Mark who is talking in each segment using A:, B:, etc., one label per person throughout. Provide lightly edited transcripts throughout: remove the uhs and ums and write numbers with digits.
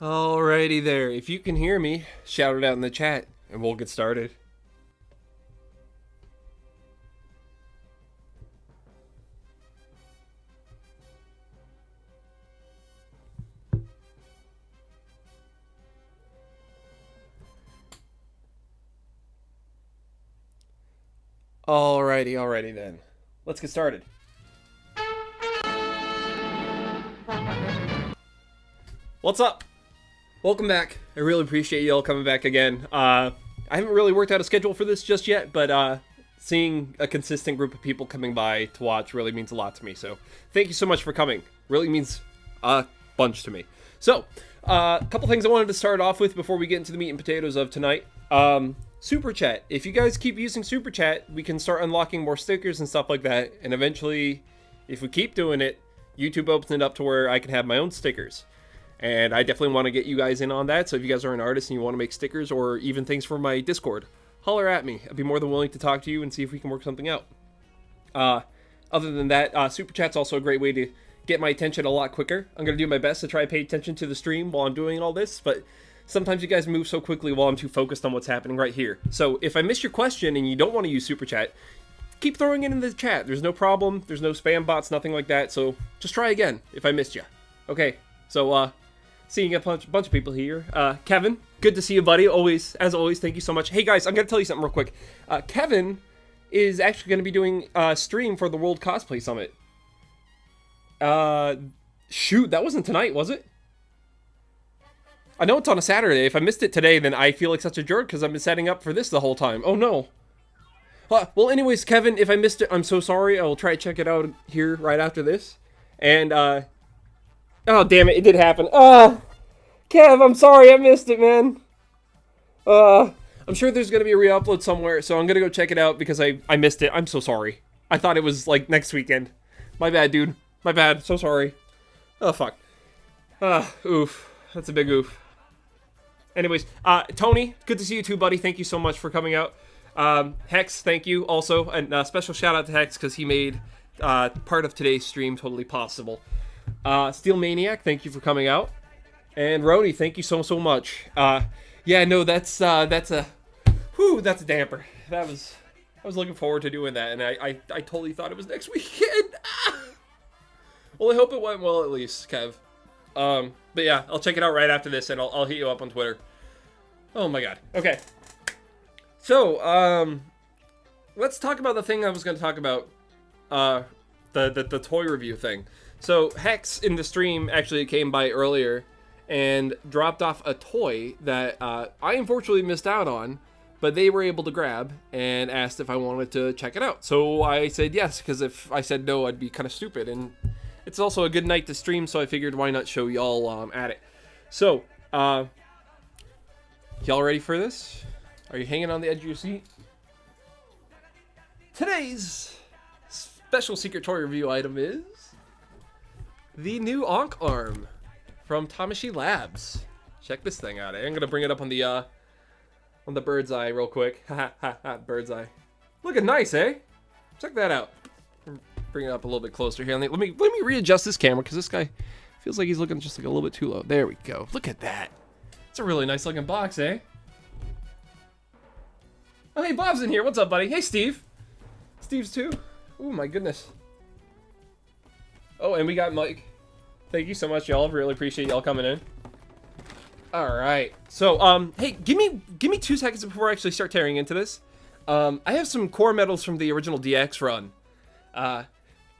A: Alrighty there. If you can hear me, shout it out in the chat and we'll get started. Alrighty then. Let's get started. What's up? Welcome back. I really appreciate you all coming back again. I haven't really worked out a schedule for this just yet, but seeing a consistent group of people coming by to watch really means a lot to me. So thank you so much for coming. Really means a bunch to me. So, a couple things I wanted to start off with before we get into the meat and potatoes of tonight. Super Chat. If you guys keep using Super Chat, we can start unlocking more stickers and stuff like that. And eventually, if we keep doing it, YouTube opens it up to where I can have my own stickers. And I definitely want to get you guys in on that. So if you guys are an artist and you want to make stickers or even things for my Discord, holler at me. I'd be more than willing to talk to you and see if we can work something out. Other than that, Super Chat's also a great way to get my attention a lot quicker. I'm going to do my best to try to pay attention to the stream while I'm doing all this, but sometimes you guys move so quickly while I'm too focused on what's happening right here. So if I miss your question and you don't want to use Super Chat, keep throwing it in the chat. There's no problem. There's no spam bots, nothing like that. So just try again if I missed you. Okay, so seeing a bunch of people here. Kevin, good to see you, buddy. As always, thank you so much. Hey guys, I'm going to tell you something real quick. Kevin is actually going to be doing a stream for the World Cosplay Summit. Shoot, that wasn't tonight, was it? I know it's on a Saturday. If I missed it today, then I feel like such a jerk because I've been setting up for this the whole time. Oh no. Well, anyways, Kevin, if I missed it, I'm so sorry. I will try to check it out here right after this. And, oh, damn it, it did happen. Kev, I'm sorry, I missed it, man. I'm sure there's going to be a re-upload somewhere, so I'm going to go check it out because I missed it. I'm so sorry. I thought it was, like, next weekend. My bad, dude. My bad. So sorry. Oh, fuck. Oof. That's a big oof. Anyways, Tony, good to see you too, buddy. Thank you so much for coming out. Hex, thank you also. And special shout out to Hex because he made part of today's stream totally possible. Steel Maniac, thank you for coming out. And Roni, thank you so much. Yeah, no, that's a damper. I was looking forward to doing that, and I totally thought it was next weekend. Well, I hope it went well at least, Kev. But yeah, I'll check it out right after this, and I'll hit you up on Twitter. Oh my god. Okay. So, let's talk about the thing I was going to talk about. The toy review thing. So, Hex in the stream actually came by earlier and dropped off a toy that I unfortunately missed out on, but they were able to grab and asked if I wanted to check it out. So I said yes, because if I said no, I'd be kind of stupid. And it's also a good night to stream, so I figured why not show y'all while I'm at it. So, y'all ready for this? Are you hanging on the edge of your seat? Today's special secret toy review item is the new Ankh arm from Tamashi Labs. Check this thing out. I'm gonna bring it up on the bird's eye real quick. Bird's eye. Looking nice, eh? Check that out. Bring it up a little bit closer here. Let me readjust this camera because this guy feels like he's looking just like a little bit too low. There we go. Look at that. It's a really nice looking box, eh? Oh, hey, Bob's in here. What's up, buddy? Hey, Steve. Steve's too. Oh my goodness. Oh, and we got Mike. Thank you so much, y'all. Really appreciate y'all coming in. All right. So, hey, give me 2 seconds before I actually start tearing into this. I have some core medals from the original DX run.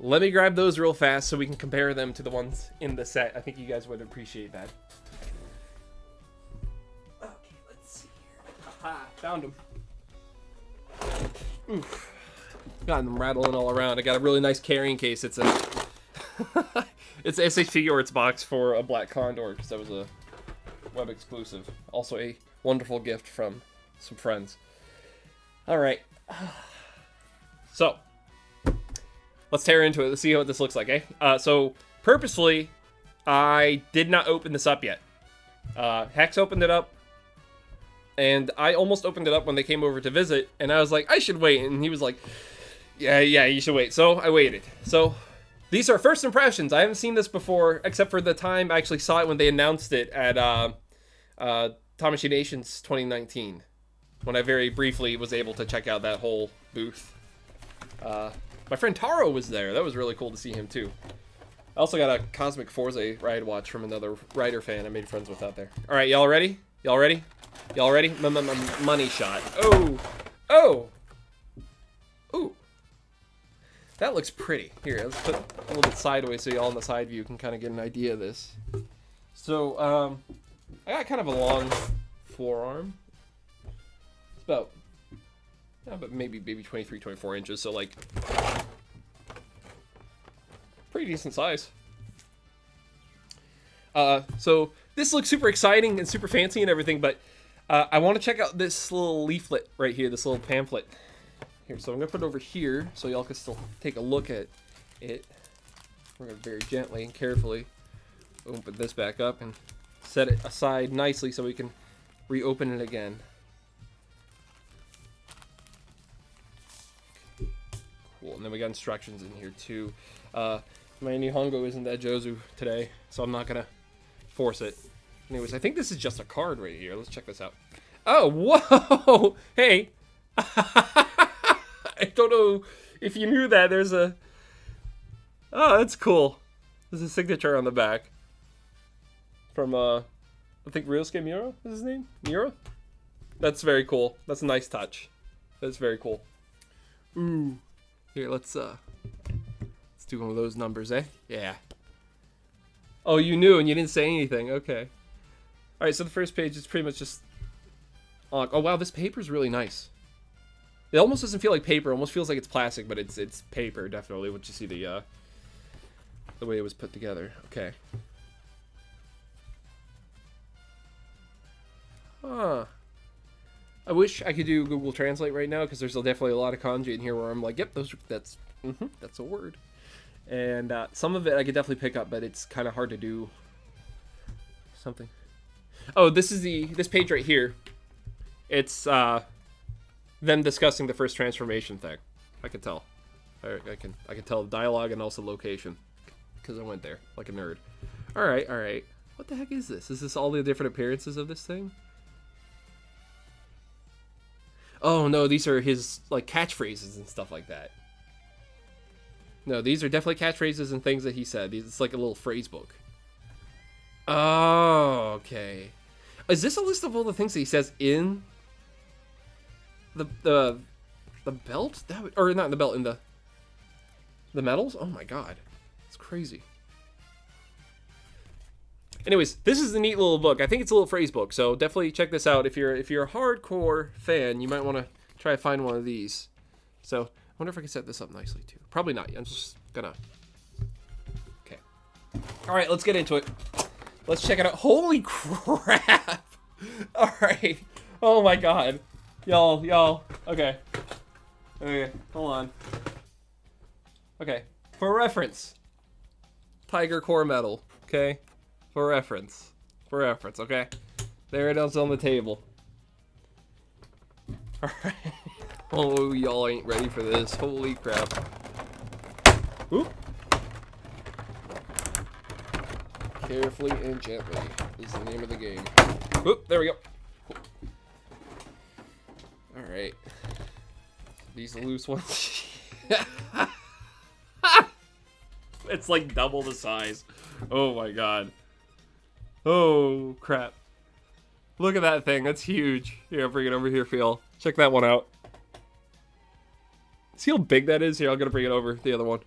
A: Let me grab those real fast so we can compare them to the ones in the set. I think you guys would appreciate that. Okay, let's see here. Aha, found them. Oof. Got them rattling all around. I got a really nice carrying case. It's a it's SHT or its box for a Black Condor because that was a web exclusive. Also a wonderful gift from some friends. All right. So, let's tear into it. Let's see what this looks like, eh? So, purposefully, I did not open this up yet. Hex opened it up, and I almost opened it up when they came over to visit, and I was like, I should wait, and he was like, yeah, you should wait. So, I waited. So, These are first impressions. I haven't seen this before, except for the time I actually saw it when they announced it at Tamashii Nations 2019, when I very briefly was able to check out that whole booth. My friend Taro was there. That was really cool to see him too. I also got a Cosmic Forza ride watch from another rider fan I made friends with out there. All right, y'all ready? Y'all ready? Y'all ready? Money shot. Oh! Oh! Ooh. That looks pretty. Here, let's put a little bit sideways so y'all in the side view can kind of get an idea of this. So, I got kind of a long forearm. It's about, yeah, but maybe 23, 24 inches, so like, pretty decent size. So this looks super exciting and super fancy and everything, but I want to check out this little leaflet right here, this little pamphlet. Here, so I'm going to put it over here so y'all can still take a look at it. We're going to very gently and carefully open this back up and set it aside nicely so we can reopen it again. Cool, and then we got instructions in here too. My Nihongo isn't that Jozu today, so I'm not going to force it. Anyways, I think this is just a card right here. Let's check this out. Oh, whoa! Hey! I don't know if you knew that. There's a... Oh, that's cool. There's a signature on the back. From, I think Ryosuke Miura is his name? Miura? That's very cool. That's a nice touch. That's very cool. Ooh. Here, let's do one of those numbers, eh? Yeah. Oh, you knew and you didn't say anything. Okay. Alright, so the first page is pretty much just... Oh, wow, this paper's really nice. It almost doesn't feel like paper. It almost feels like it's plastic, but it's paper, definitely. Once you see the way it was put together. Okay. Huh. I wish I could do Google Translate right now, because there's definitely a lot of kanji in here where I'm like, yep, that's a word. And some of it I could definitely pick up, but it's kind of hard to do something. Oh, this is this page right here. It's them discussing the first transformation thing. I can tell. I can tell the dialogue and also location, because I went there like a nerd. All right. What the heck is this? Is this all the different appearances of this thing? Oh no, these are his like catchphrases and stuff like that. No, these are definitely catchphrases and things that he said. It's like a little phrase book. Oh, okay. Is this a list of all the things that he says in the belt? Or not in the belt, in the medals? Oh my god. It's crazy. Anyways, this is a neat little book. I think it's a little phrase book, so definitely check this out. If you're a hardcore fan, you might want to try to find one of these. So, I wonder if I can set this up nicely too. Probably not. I'm just gonna... Okay. Alright, let's get into it. Let's check it out. Holy crap! Alright. Oh my god. Y'all. Okay. Okay, hold on. Okay. For reference. Tiger core medal. Okay? For reference, okay? There it is on the table. Alright. Oh, y'all ain't ready for this. Holy crap. Oop. Carefully and gently is the name of the game. Oop, there we go. Cool. Alright. These are loose ones. It's like double the size. Oh my god. Oh, crap. Look at that thing. That's huge. Here, I'll bring it over here for y'all. Check that one out. See how big that is? Here, I'm going to bring it over, the other one.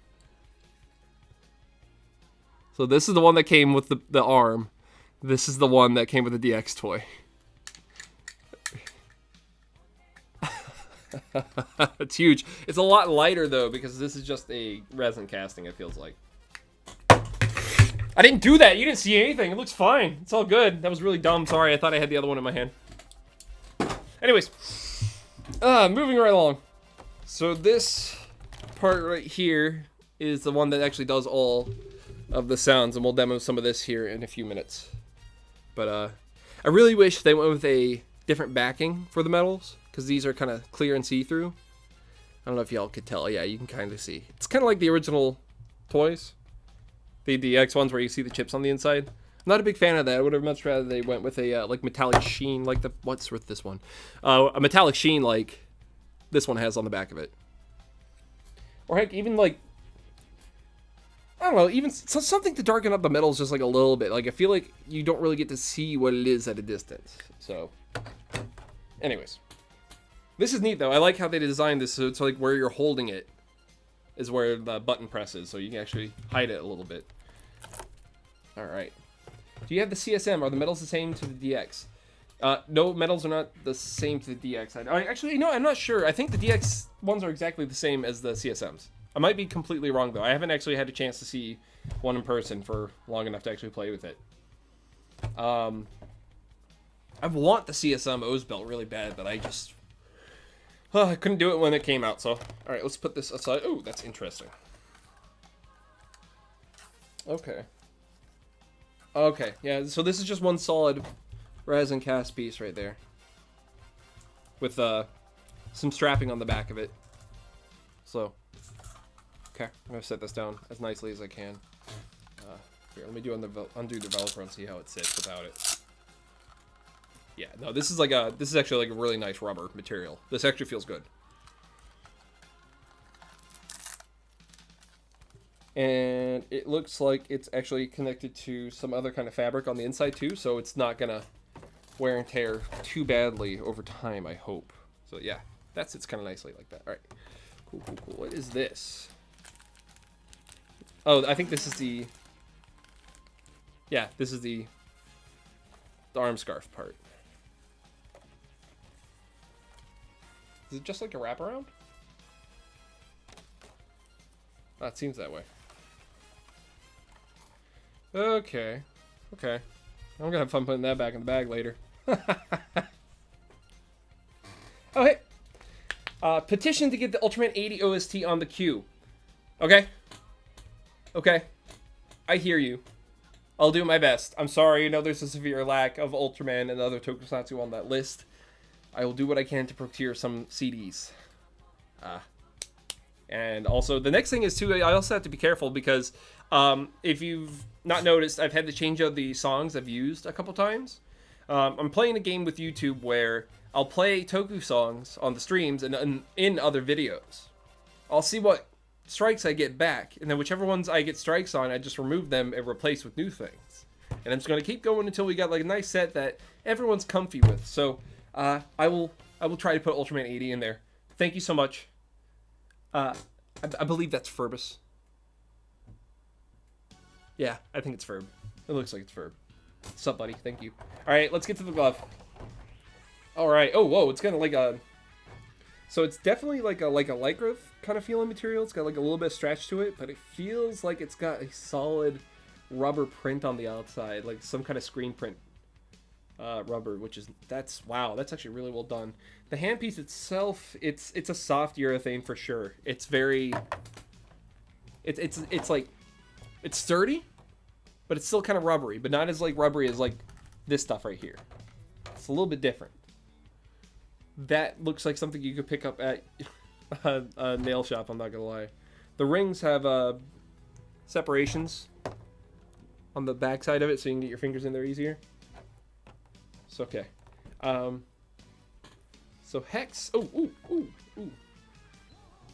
A: So this is the one that came with the arm. This is the one that came with the DX toy. It's huge. It's a lot lighter, though, because this is just a resin casting, it feels like. I didn't do that. You didn't see anything. It looks fine. It's all good. That was really dumb. Sorry. I thought I had the other one in my hand. Anyways. Moving right along. So this part right here is the one that actually does all of the sounds. And we'll demo some of this here in a few minutes. But I really wish they went with a different backing for the medals, because these are kind of clear and see-through. I don't know if y'all could tell. Yeah, you can kind of see. It's kind of like the original toys. The DX ones where you see the chips on the inside. I'm not a big fan of that. I would have much rather they went with a like metallic sheen, like the what's with this one, a metallic sheen like this one has on the back of it. Or heck, even like, I don't know, even something to darken up the metals just like a little bit. Like I feel like you don't really get to see what it is at a distance. So, anyways, this is neat though. I like how they designed this so it's like where you're holding it is where the button presses, so you can actually hide it a little bit. All right. Do you have the CSM? Are the metals the same to the DX? No, metals are not the same to the DX. Actually, no, I'm not sure. I think the DX ones are exactly the same as the CSMs. I might be completely wrong, though. I haven't actually had a chance to see one in person for long enough to actually play with it. I want the CSM O's belt really bad, but I just... I couldn't do it when it came out, so... Alright, let's put this aside. Oh, that's interesting. Okay. Okay, yeah, so this is just one solid resin cast piece right there. With some strapping on the back of it. So... Okay, I'm going to set this down as nicely as I can. Here, let me undo the Velcro and see how it sits without it. Yeah, no, this is actually like a really nice rubber material. This actually feels good. And it looks like it's actually connected to some other kind of fabric on the inside too, so it's not gonna wear and tear too badly over time, I hope. So yeah, that sits kind of nicely like that. All right, cool, cool, cool. What is this? Oh, I think this is the... Yeah, this is the arm scarf part. Is it just like a wraparound? Oh, it seems that way. Okay. Okay. I'm gonna have fun putting that back in the bag later. Oh, hey! Petition to get the Ultraman 80 OST on the queue. Okay? Okay. I hear you. I'll do my best. I'm sorry, I know there's a severe lack of Ultraman and other tokusatsu on that list. I will do what I can to procure some CDs. And also, the next thing is, too, I also have to be careful because if you've not noticed, I've had to change out the songs I've used a couple times. I'm playing a game with YouTube where I'll play Toku songs on the streams and in other videos. I'll see what strikes I get back, and then whichever ones I get strikes on, I just remove them and replace with new things. And I'm just going to keep going until we got like a nice set that everyone's comfy with. So... I will try to put Ultraman 80 in there. Thank you so much. I believe that's Furbus. Yeah, I think it's Ferb. It looks like it's Ferb. What's up, buddy? Thank you. Alright, let's get to the glove. Alright. Oh, whoa. It's kind of like a... So it's definitely like a lycra kind of feeling material. It's got like a little bit of stretch to it, but it feels like it's got a solid rubber print on the outside. Like some kind of screen print. Rubber, which is wow, that's actually really well done. The handpiece itself, it's a soft urethane for sure. It's very it's like it's sturdy, but it's still kind of rubbery, but not as like rubbery as like this stuff right here. It's a little bit different. That looks like something you could pick up at a nail shop, I'm not gonna lie. The rings have separations on the back side of it so you can get your fingers in there easier. It's okay. So Hex. Oh, ooh, ooh, ooh.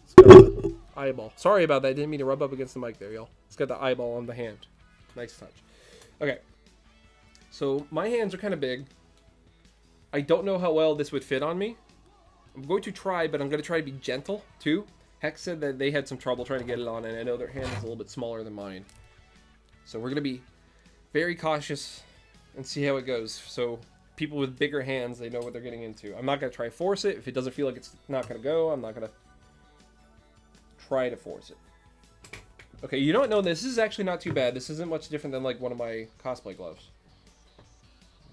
A: It's got the eyeball. Sorry about that. I didn't mean to rub up against the mic there, y'all. It's got the eyeball on the hand. Nice touch. Okay. So my hands are kind of big. I don't know how well this would fit on me. I'm going to try, but I'm going to try to be gentle, too. Hex said that they had some trouble trying to get it on, and I know their hand is a little bit smaller than mine. So we're going to be very cautious and see how it goes. So... people with bigger hands, they know what they're getting into. I'm not going to try to force it. If it doesn't feel like it's not going to go, I'm not going to try to force it. Okay, you know what? No, this is actually not too bad. This isn't much different than like one of my cosplay gloves.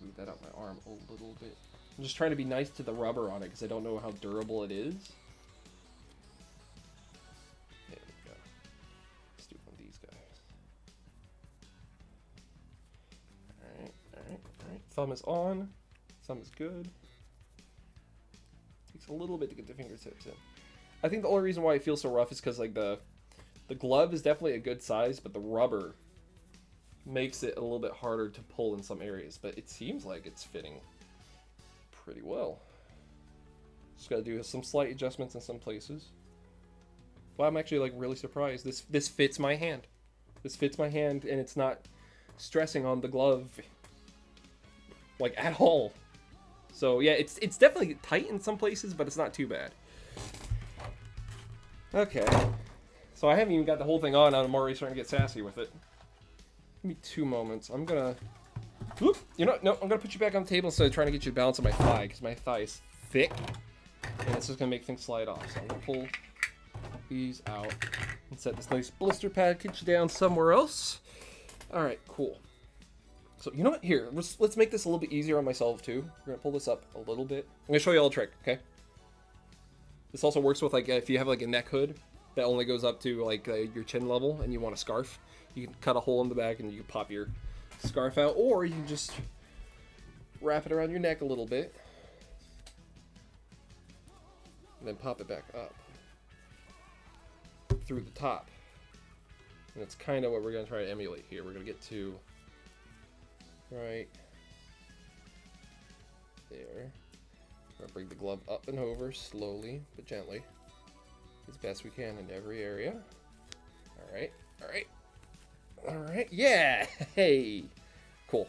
A: Move that up my arm a little bit. I'm just trying to be nice to the rubber on it because I don't know how durable it is. There we go. Let's do one of these guys. Alright, alright, alright. Thumb is on. Thumb is good. Takes a little bit to get the fingertips in. I think the only reason why it feels so rough is because like the The glove is definitely a good size, but the rubber makes it a little bit harder to pull in some areas. But it seems like it's fitting pretty well. Just gotta do some slight adjustments in some places. Well, I'm actually like really surprised. This fits my hand. This fits my hand, and it's not stressing on the glove like at all. So yeah, it's definitely tight in some places, but it's not too bad. Okay, so I haven't even got the whole thing on, and I'm already starting to get sassy with it. Give me 2 moments. I'm gonna, whoop, you know, no, I'm gonna put you back on the table instead of trying to get you to balance on my thigh, because my thigh is thick, and it's just gonna make things slide off. So I'm gonna pull these out and set this nice blister package down somewhere else. All right, cool. So you know what? Here, let's make this a little bit easier on myself too. We're gonna pull this up a little bit. I'm gonna show you all a trick, okay? This also works with like if you have like a neck hood that only goes up to like your chin level and you want a scarf, you can cut a hole in the back and you can pop your scarf out, or you can just wrap it around your neck a little bit and then pop it back up through the top. And that's kind of what we're going to try to emulate here. We're going to get to right there. We're going to bring the glove up and over slowly but gently as best we can in every area. All right, all right, all right. Yeah, hey, cool,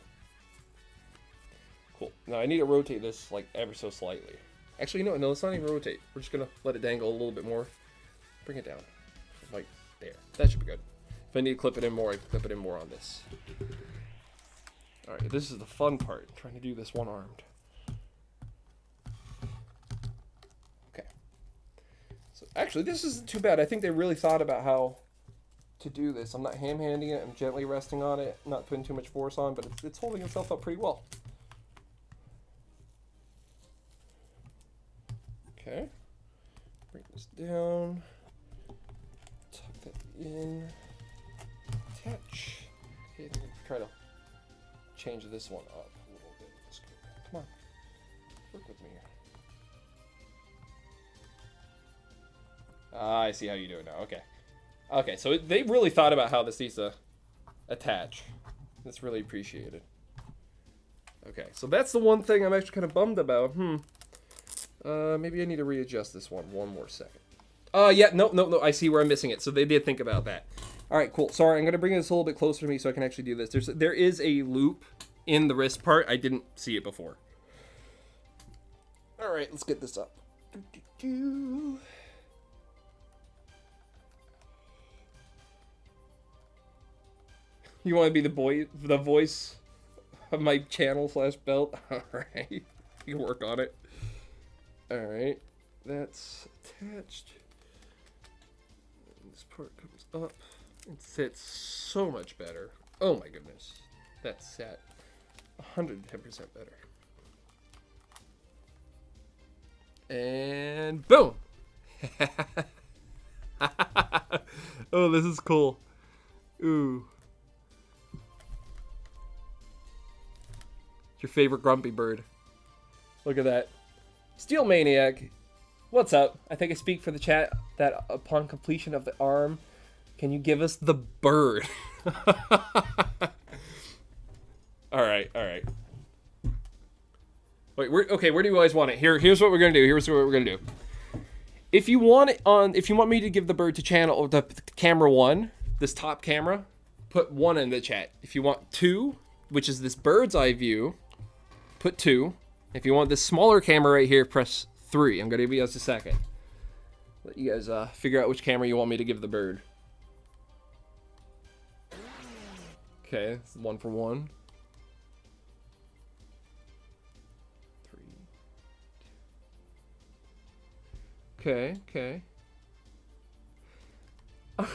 A: cool. Now I need to rotate this like ever so slightly. Actually, no, let's not even rotate. We're just gonna let it dangle a little bit more. Bring it down, like there. That should be good. If I need to clip it in more, I can clip it in more on this. All right, this is the fun part. I'm trying to do this one-armed. Okay. So actually, this isn't too bad. I think they really thought about how to do this. I'm not ham-handing it. I'm gently resting on it. I'm not putting too much force on, but it's holding itself up pretty well. Okay. Bring this down. Tuck that in. Attach. Okay, try to change this one up a little bit. Come on. Work with me here. I see how you do it now. Okay. Okay, so they really thought about how this needs to attach. That's really appreciated. Okay, so that's the one thing I'm actually kind of bummed about. Maybe I need to readjust this one more second. Yeah, no, I see where I'm missing it. So they did think about that. All right, cool. Sorry, I'm going to bring this a little bit closer to me so I can actually do this. There is a loop in the wrist part. I didn't see it before. All right, let's get this up. You want to be the voice of my channel / belt? All right, you can work on it. All right, that's attached. And this part comes up. It sits so much better. Oh my goodness, that's set 110% better. And boom. Oh, this is cool. Ooh. Your favorite grumpy bird. Look at that. Steel Maniac. What's up? I think I speak for the chat that upon completion of the arm, can you give us the bird? All right. Wait, okay, where do you guys want it? Here's what we're gonna do. If you want me to give the bird to channel the camera 1, this top camera, put 1 in the chat. If you want 2, which is this bird's eye view, put 2. If you want this smaller camera right here, press 3. I'm gonna give you guys a second. Let you guys figure out which camera you want me to give the bird. Okay, it's 1 for 1. 3. Okay.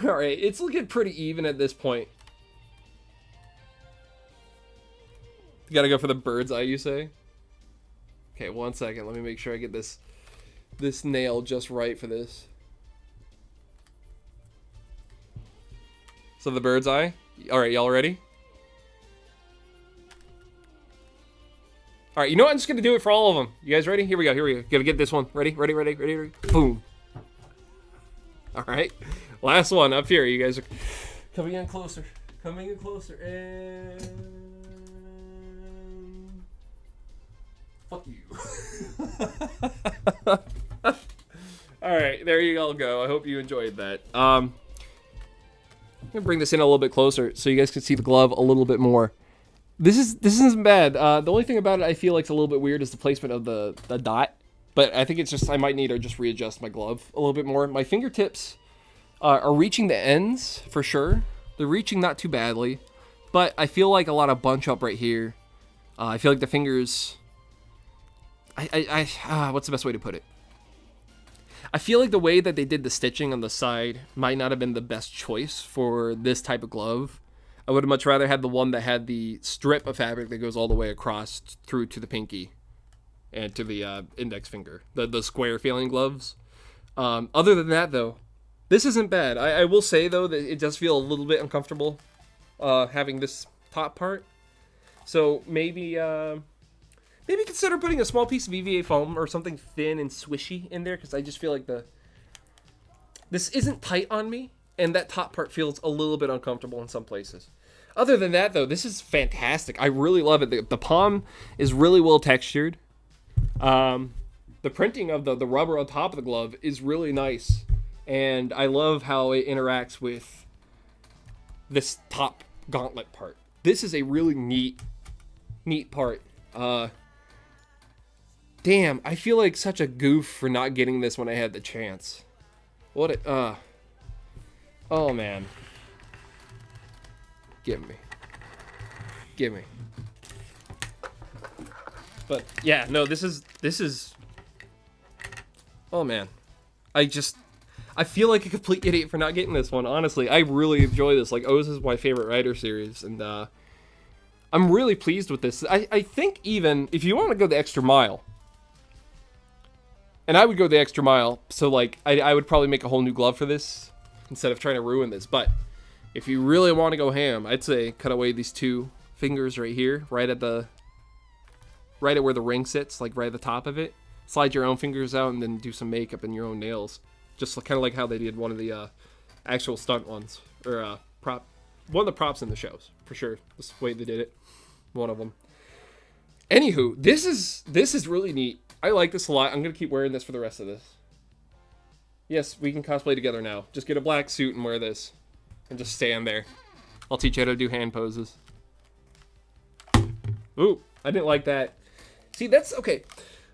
A: Alright, it's looking pretty even at this point. You gotta go for the bird's eye, you say? Okay, 1 second. Let me make sure I get this nail just right for this. So the bird's eye. All right, y'all ready? All right, you know what? I'm just gonna do it for all of them. You guys ready? Here we go. Gotta get this one. Ready? Boom. All right. Last one up here. You guys are coming in closer. Coming in closer. And... fuck you. Alright, there you all go. I hope you enjoyed that. I'm going to bring this in a little bit closer so you guys can see the glove a little bit more. This isn't bad. The only thing about it I feel like it's a little bit weird is the placement of the dot. But I think it's just, I might need to just readjust my glove a little bit more. My fingertips are reaching the ends for sure. They're reaching not too badly. But I feel like a lot of bunch up right here. I feel like the fingers... what's the best way to put it? I feel like the way that they did the stitching on the side might not have been the best choice for this type of glove. I would have much rather had the one that had the strip of fabric that goes all the way across through to the pinky and to the index finger, the square feeling gloves. Other than that, though, this isn't bad. I will say, though, that it does feel a little bit uncomfortable having this top part. So maybe consider putting a small piece of EVA foam or something thin and swishy in there, because I just feel like this isn't tight on me, and that top part feels a little bit uncomfortable in some places. Other than that, though, this is fantastic. I really love it. The palm is really well textured. The printing of the rubber on top of the glove is really nice, and I love how it interacts with this top gauntlet part. This is a really neat part. Damn, I feel like such a goof for not getting this when I had the chance. Oh man. Give me. But yeah, no, this is oh man. I feel like a complete idiot for not getting this one, honestly. I really enjoy this. Like, O's is my favorite Rider series, and I'm really pleased with this. I think even if you want to go the extra mile, and I would go the extra mile, so like I would probably make a whole new glove for this instead of trying to ruin this. But if you really want to go ham, I'd say cut away these two fingers right here, right at where the ring sits, like right at the top of it. Slide your own fingers out and then do some makeup and your own nails. Just kind of like how they did one of the actual stunt ones, or one of the props in the shows, for sure. This way they did it. One of them. Anywho, this is really neat. I like this a lot. I'm going to keep wearing this for the rest of this. Yes, we can cosplay together now. Just get a black suit and wear this. And just stand there. I'll teach you how to do hand poses. Ooh, I didn't like that. See, that's okay.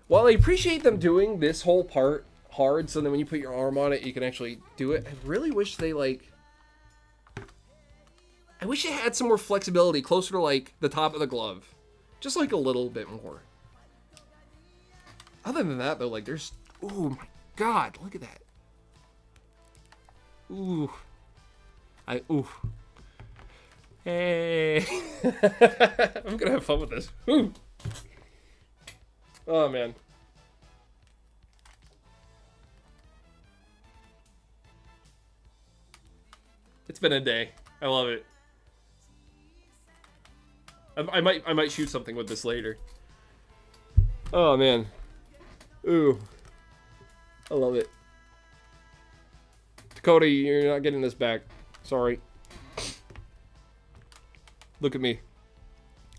A: While I appreciate them doing this whole part hard, so that when you put your arm on it, you can actually do it, I really wish they, like... I wish it had some more flexibility, closer to, like, the top of the glove. Just, like, a little bit more. Other than that, though, like, there's... Oh, my God, look at that. Ooh. Ooh. Hey. I'm gonna have fun with this. Ooh. Oh, man. It's been a day. I love it. I might shoot something with this later. Oh, man. Ooh. I love it. Dakota, you're not getting this back. Sorry. Look at me.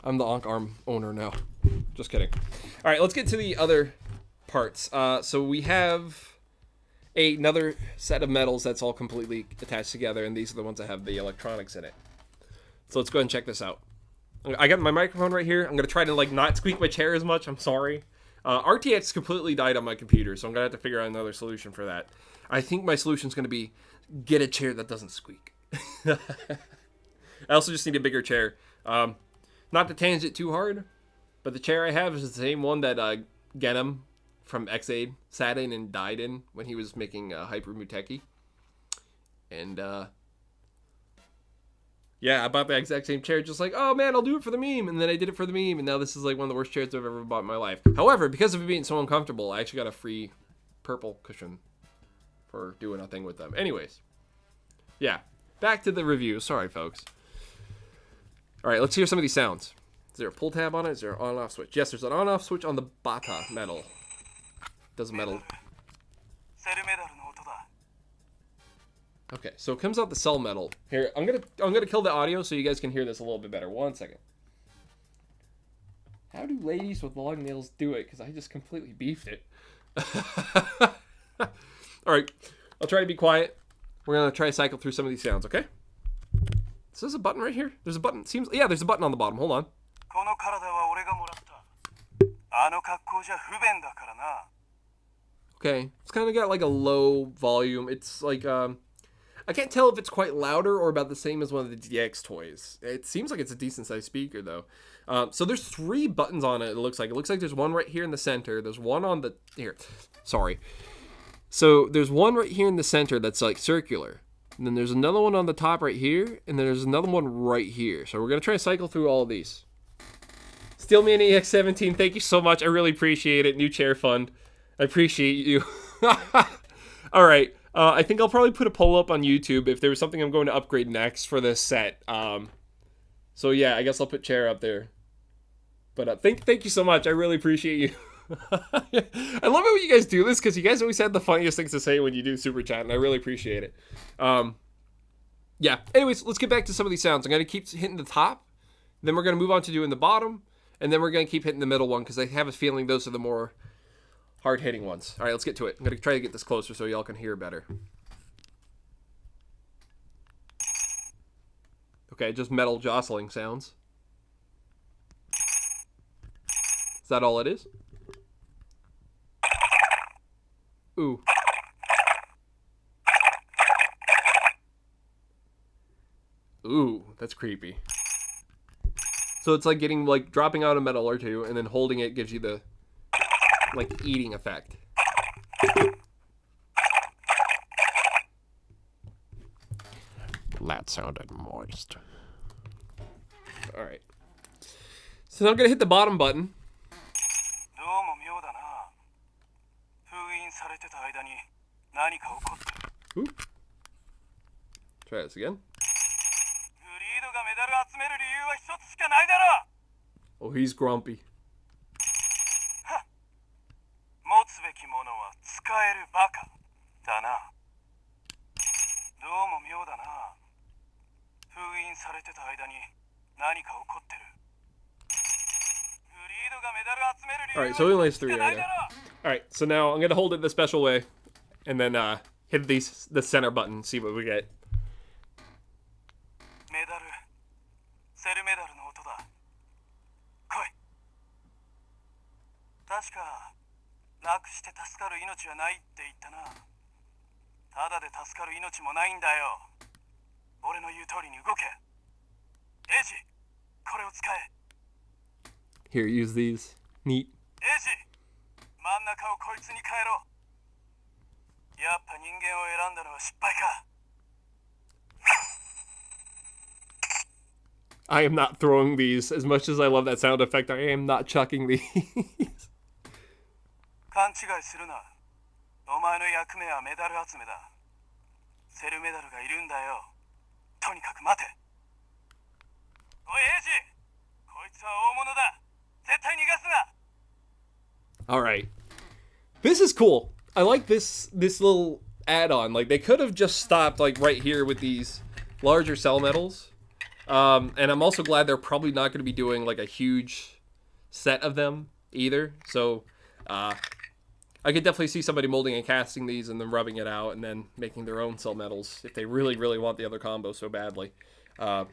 A: I'm the Onk Arm owner now. Just kidding. Alright, let's get to the other parts. So we have another set of metals that's all completely attached together, and these are the ones that have the electronics in it. So let's go ahead and check this out. I got my microphone right here. I'm going to try to like not squeak my chair as much. I'm sorry. RTX completely died on my computer, so I'm going to have to figure out another solution for that. I think my solution is going to be get a chair that doesn't squeak. I also just need a bigger chair. Not to tangent it too hard, but the chair I have is the same one that Genom from IXA sat in and died in when he was making Hyper Muteki. And yeah, I bought the exact same chair, just like, oh man, I'll do it for the meme. And then I did it for the meme, and now this is like one of the worst chairs I've ever bought in my life. However, because of it being so uncomfortable, I actually got a free purple cushion for doing a thing with them. Anyways, yeah, back to the review. Sorry, folks. All right, let's hear some of these sounds. Is there a pull tab on it? Is there an on-off switch? Yes, there's an on-off switch on the Bata metal. Does metal. Okay, so it comes out the cell metal. Here, I'm gonna kill the audio so you guys can hear this a little bit better. 1 second. How do ladies with long nails do it? Because I just completely beefed it. All right, I'll try to be quiet. We're gonna try to cycle through some of these sounds, okay? So there's a button right here. There's a button. Seems yeah. There's a button on the bottom. Hold on. Okay, it's kind of got like a low volume. It's like I can't tell if it's quite louder or about the same as one of the DX toys. It seems like it's a decent sized speaker though. So there's 3 buttons on it. It looks like there's one right here in the center. There's one on the here. Sorry. So there's one right here in the center that's like circular. And then there's another one on the top right here, and then there's another one right here. So we're gonna try to cycle through all of these. Steelman EX17, thank you so much. I really appreciate it. New chair fund. I appreciate you. All right. I think I'll probably put a poll up on YouTube if there was something I'm going to upgrade next for this set. So yeah, I guess I'll put chair up there. But thank you so much. I really appreciate you. I love it when you guys do this because you guys always have the funniest things to say when you do super chat, and I really appreciate it. Yeah. Anyways, let's get back to some of these sounds. I'm gonna keep hitting the top, then we're gonna move on to doing the bottom, and then we're gonna keep hitting the middle one because I have a feeling those are the more hard-hitting ones. All right, let's get to it. I'm going to try to get this closer so y'all can hear better. Okay, just metal jostling sounds. Is that all it is? Ooh. Ooh, that's creepy. So it's like getting, like, dropping out a metal or two, and then holding it gives you the like eating effect. That sounded moist. Alright. So now I'm gonna hit the bottom button. Ooh. Try this again. Oh, he's grumpy. Alright, so he only has 3 right there. Alright, so now I'm gonna hold it the special way and then hit the center button, see what we get. Here, use these. Neat. I am not throwing these. As much as I love that sound effect, I am not chucking these. Alright. This is cool. I like this little add-on. Like, they could have just stopped, like, right here with these larger cell metals. And I'm also glad they're probably not going to be doing, like, a huge set of them either. So, I could definitely see somebody molding and casting these and then rubbing it out and then making their own cell metals if they really, really want the other combo so badly. But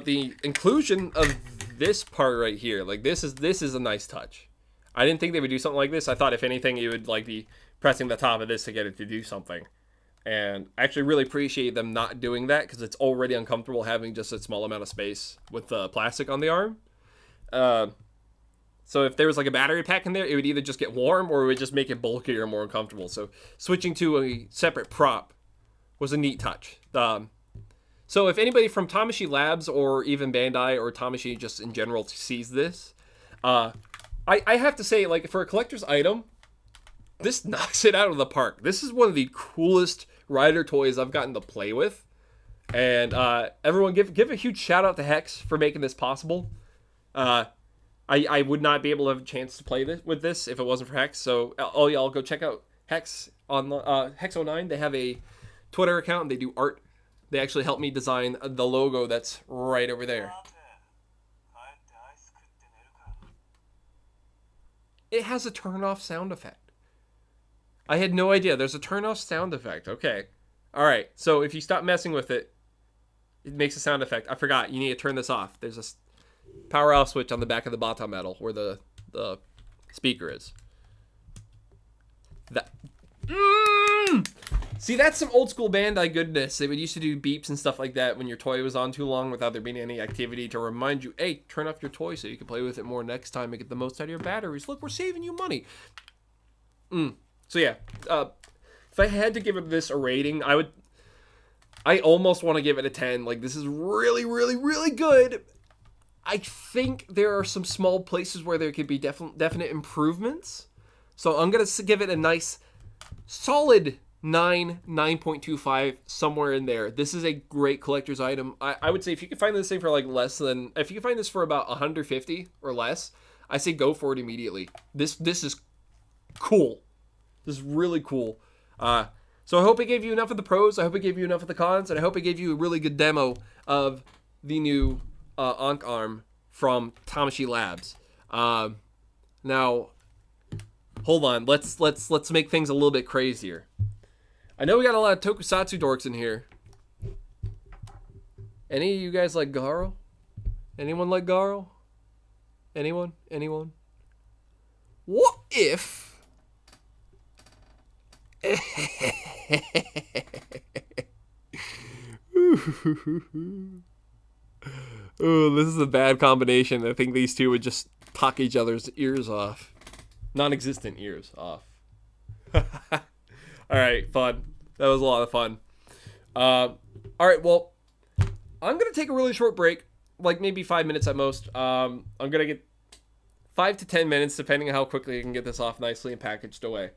A: the inclusion of this part right here, like, this is a nice touch. I didn't think they would do something like this. I thought, if anything, it would, like, be pressing the top of this to get it to do something. And I actually really appreciate them not doing that because it's already uncomfortable having just a small amount of space with the plastic on the arm. So if there was, like, a battery pack in there, it would either just get warm or it would just make it bulkier and more uncomfortable. So switching to a separate prop was a neat touch. So if anybody from Tamashii Labs or even Bandai or Tamashii just in general sees this, I have to say, like, for a collector's item, this knocks it out of the park. This is one of the coolest rider toys I've gotten to play with. And everyone give a huge shout out to Hex for making this possible. I would not be able to have a chance to play with this if it wasn't for Hex. So all y'all go check out Hex on Hex09. They have a Twitter account, and they do art. They actually helped me design the logo that's right over there. It has a turn off sound effect. I had no idea. There's a turn off sound effect. Okay. All right. So if you stop messing with it, it makes a sound effect. I forgot. You need to turn this off. There's a power off switch on the back of the bata metal where the speaker is. That. See, that's some old school Bandai goodness. They would used to do beeps and stuff like that when your toy was on too long without there being any activity to remind you, hey, turn off your toy so you can play with it more next time and get the most out of your batteries. Look, we're saving you money. So yeah, if I had to give this a rating, I almost want to give it a 10. Like, this is really, really, really good. I think there are some small places where there could be definite improvements. So I'm going to give it a nice, solid 9.25, somewhere in there. This is a great collector's item. I would say if you can find this thing for like if you can find this for about 150 or less, I say go for it immediately. This is cool. This is really cool. So I hope it gave you enough of the pros. I hope it gave you enough of the cons, and I hope it gave you a really good demo of the new Ankh arm from Tamashii Labs. Now, hold on. Let's make things a little bit crazier. I know we got a lot of tokusatsu dorks in here. Any of you guys like Garo? Anyone like Garo? Anyone? What if... Oh, this is a bad combination. I think these two would just talk each other's ears off. Non-existent ears off. Alright, fun. That was a lot of fun. Alright, well, I'm going to take a really short break. Like maybe 5 minutes at most. I'm going to get 5 to 10 minutes, depending on how quickly I can get this off nicely and packaged away.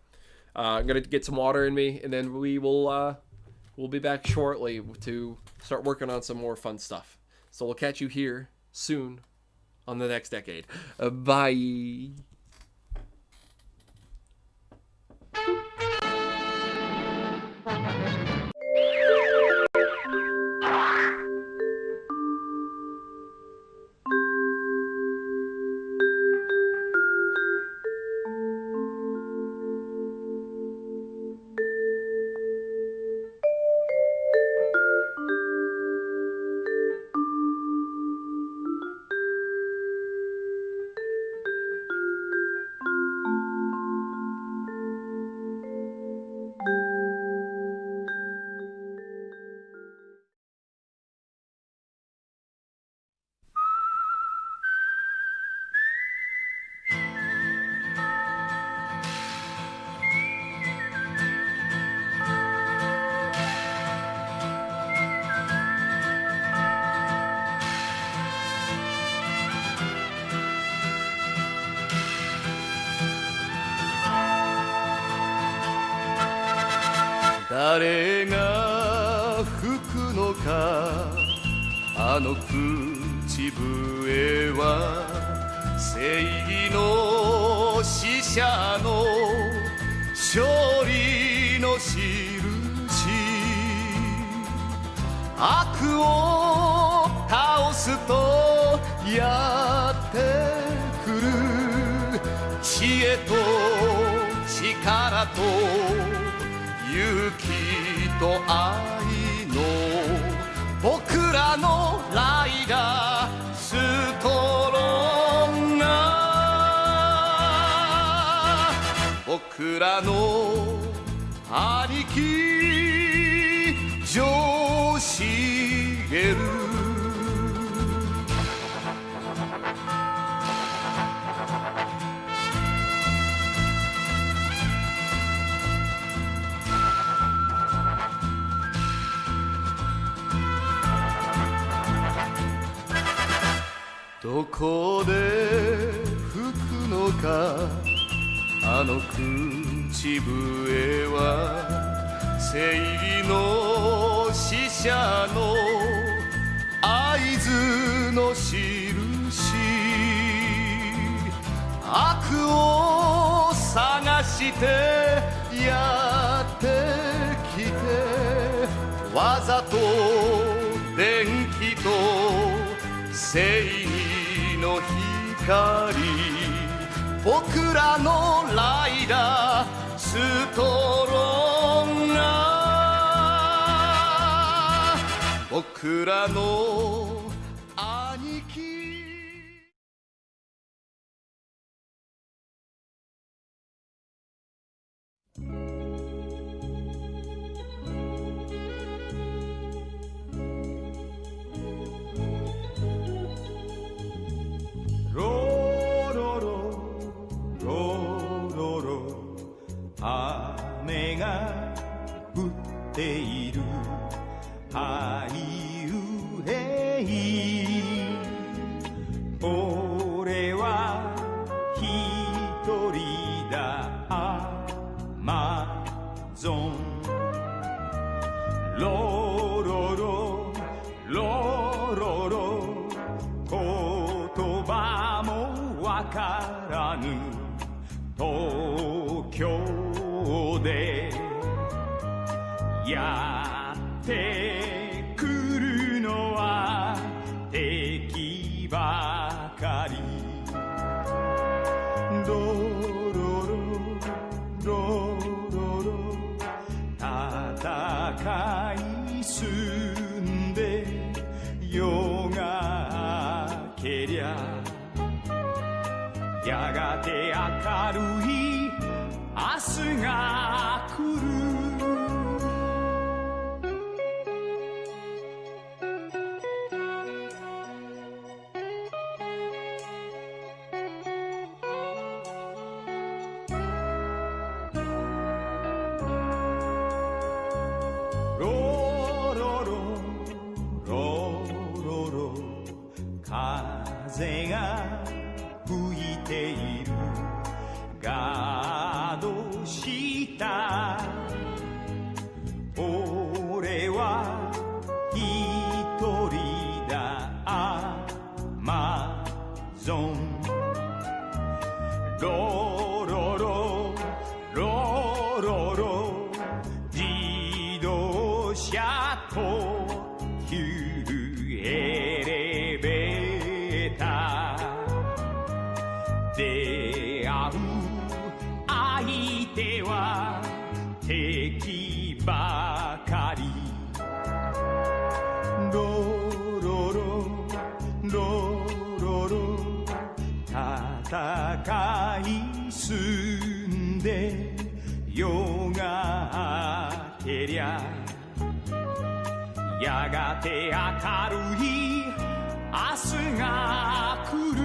A: I'm going to get some water in me, and then we'll be back shortly to start working on some more fun stuff. So we'll catch you here soon on the next decade. Bye.
B: 誰が吹くのかあの口笛は正義の使者の勝利の印悪を倒すとやってくる知恵と力と勇気と愛の僕らのライダーストロンガー僕らの兄貴ジョシゲルどこで吹くのかあの口笛は正義の使者の合図の印悪を探してやってきて技と電気と正義の光僕らのライダーストロンガー僕らの兄貴
C: 雨が降っているはいゆえい俺は一人だアマゾンロロロロロロ言葉もわからぬ東京でやってくるのは敵ばかりロロロロロロ戦い進んで夜が明けりゃやがて明るい明日が来るロロロロロロ風が吹いているガードした俺は一人だアマゾンロロロロロロ自動車とエレベーター出会う相手は敵ばかりロロロロロロ戦い進んで夜が明けりゃやがて明るい明日が来る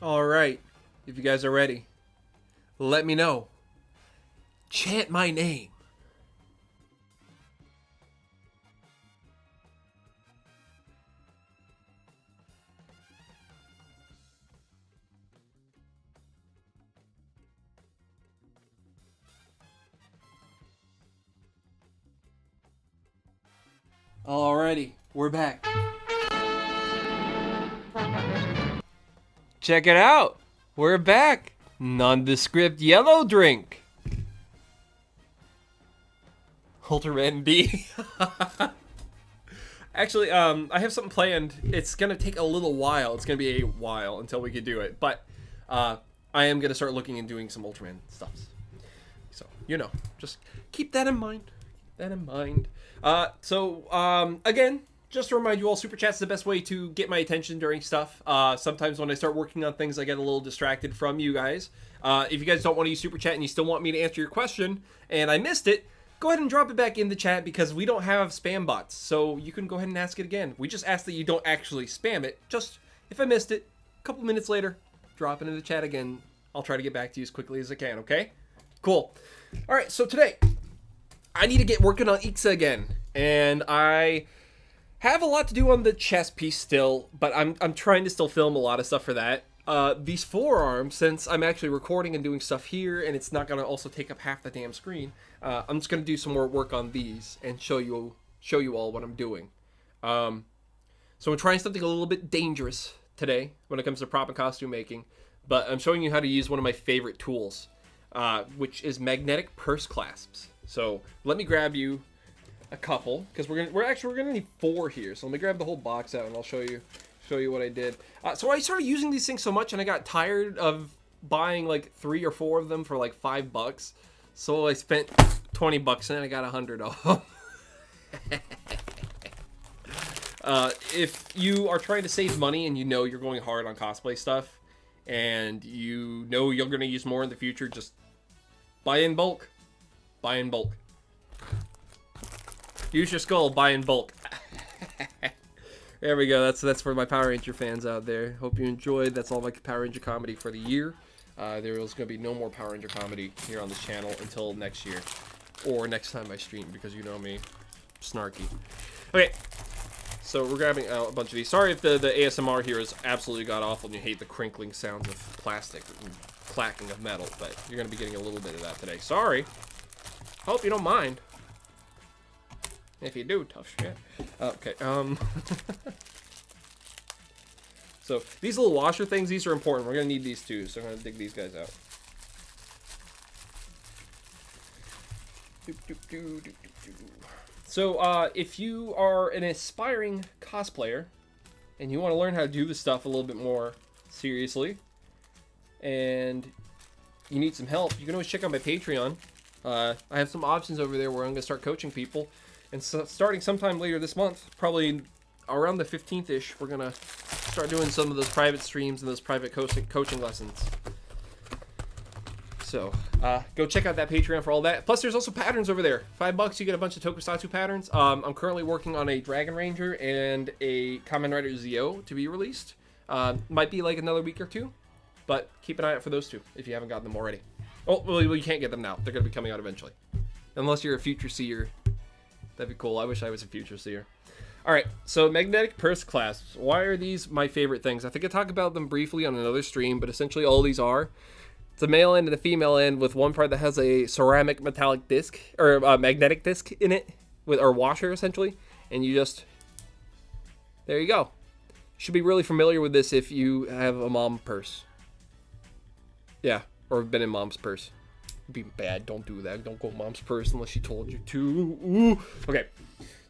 A: All right, if you guys are ready, let me know. Chant my name. Alrighty, we're back. Check it out. We're back. Nondescript yellow drink. Ultraman B. Actually, I have something planned. It's gonna take a little while. It's gonna be a while until we can do it. But I am gonna start looking and doing some Ultraman stuffs. So, you know, just keep that in mind. Keep that in mind. Again, just to remind you all, Super Chat's the best way to get my attention during stuff. Sometimes when I start working on things, I get a little distracted from you guys. If you guys don't want to use Super Chat and you still want me to answer your question, and I missed it, go ahead and drop it back in the chat because we don't have spam bots. So you can go ahead and ask it again. We just ask that you don't actually spam it. Just, if I missed it, a couple minutes later, drop it in the chat again. I'll try to get back to you as quickly as I can, okay? Cool. Alright, so today, I need to get working on IXA again. And I have a lot to do on the chess piece still, but I'm trying to still film a lot of stuff for that. These forearms, since I'm actually recording and doing stuff here, and it's not going to also take up half the damn screen, I'm just going to do some more work on these and show you all what I'm doing. So I'm trying something a little bit dangerous today when it comes to prop and costume making, but I'm showing you how to use one of my favorite tools, which is magnetic purse clasps. So let me grab you a couple, because we're gonna need 4 here. So let me grab the whole box out and I'll show you what I did. So I started using these things so much and I got tired of buying like 3 or 4 of them for like $5. So I spent $20 and I got 100 of them. If you are trying to save money and you know you're going hard on cosplay stuff and you know you're going to use more in the future, just buy in bulk. Buy in bulk. Use your skull, buy in bulk. There we go. That's for my Power Ranger fans out there. Hope you enjoyed. That's all my Power Ranger comedy for the year. There is going to be no more Power Ranger comedy here on this channel until next year. Or next time I stream, because you know me. Snarky. Okay. So we're grabbing out a bunch of these. Sorry if the ASMR here is absolutely god-awful and you hate the crinkling sounds of plastic and clacking of metal, but you're going to be getting a little bit of that today. Sorry. Hope you don't mind. If you do, tough shit. Okay, So, these little washer things, these are important. We're going to need these too, so I'm going to dig these guys out. So, if you are an aspiring cosplayer, and you want to learn how to do this stuff a little bit more seriously, and you need some help, you can always check out my Patreon. I have some options over there where I'm going to start coaching people. And so starting sometime later this month, probably around the 15th-ish, we're going to start doing some of those private streams and those private coaching lessons. So, go check out that Patreon for all that. Plus, there's also patterns over there. $5, you get a bunch of tokusatsu patterns. I'm currently working on a Dragon Ranger and a Kamen Rider Zio to be released. Might be like another week or 2, but keep an eye out for those 2 if you haven't gotten them already. Oh, well, you can't get them now. They're going to be coming out eventually. Unless you're a future seer. That'd be cool. I wish I was a future seer. Alright, so magnetic purse clasps. Why are these my favorite things? I think I talked about them briefly on another stream, but essentially all these are. It's a male end and a female end with one part that has a ceramic metallic disc, or a magnetic disc in it, or washer essentially, and you just, there you go. You should be really familiar with this if you have a mom purse. Yeah, or have been in mom's purse. Be bad. Don't do that. Don't go mom's purse unless she told you to. Ooh. Okay.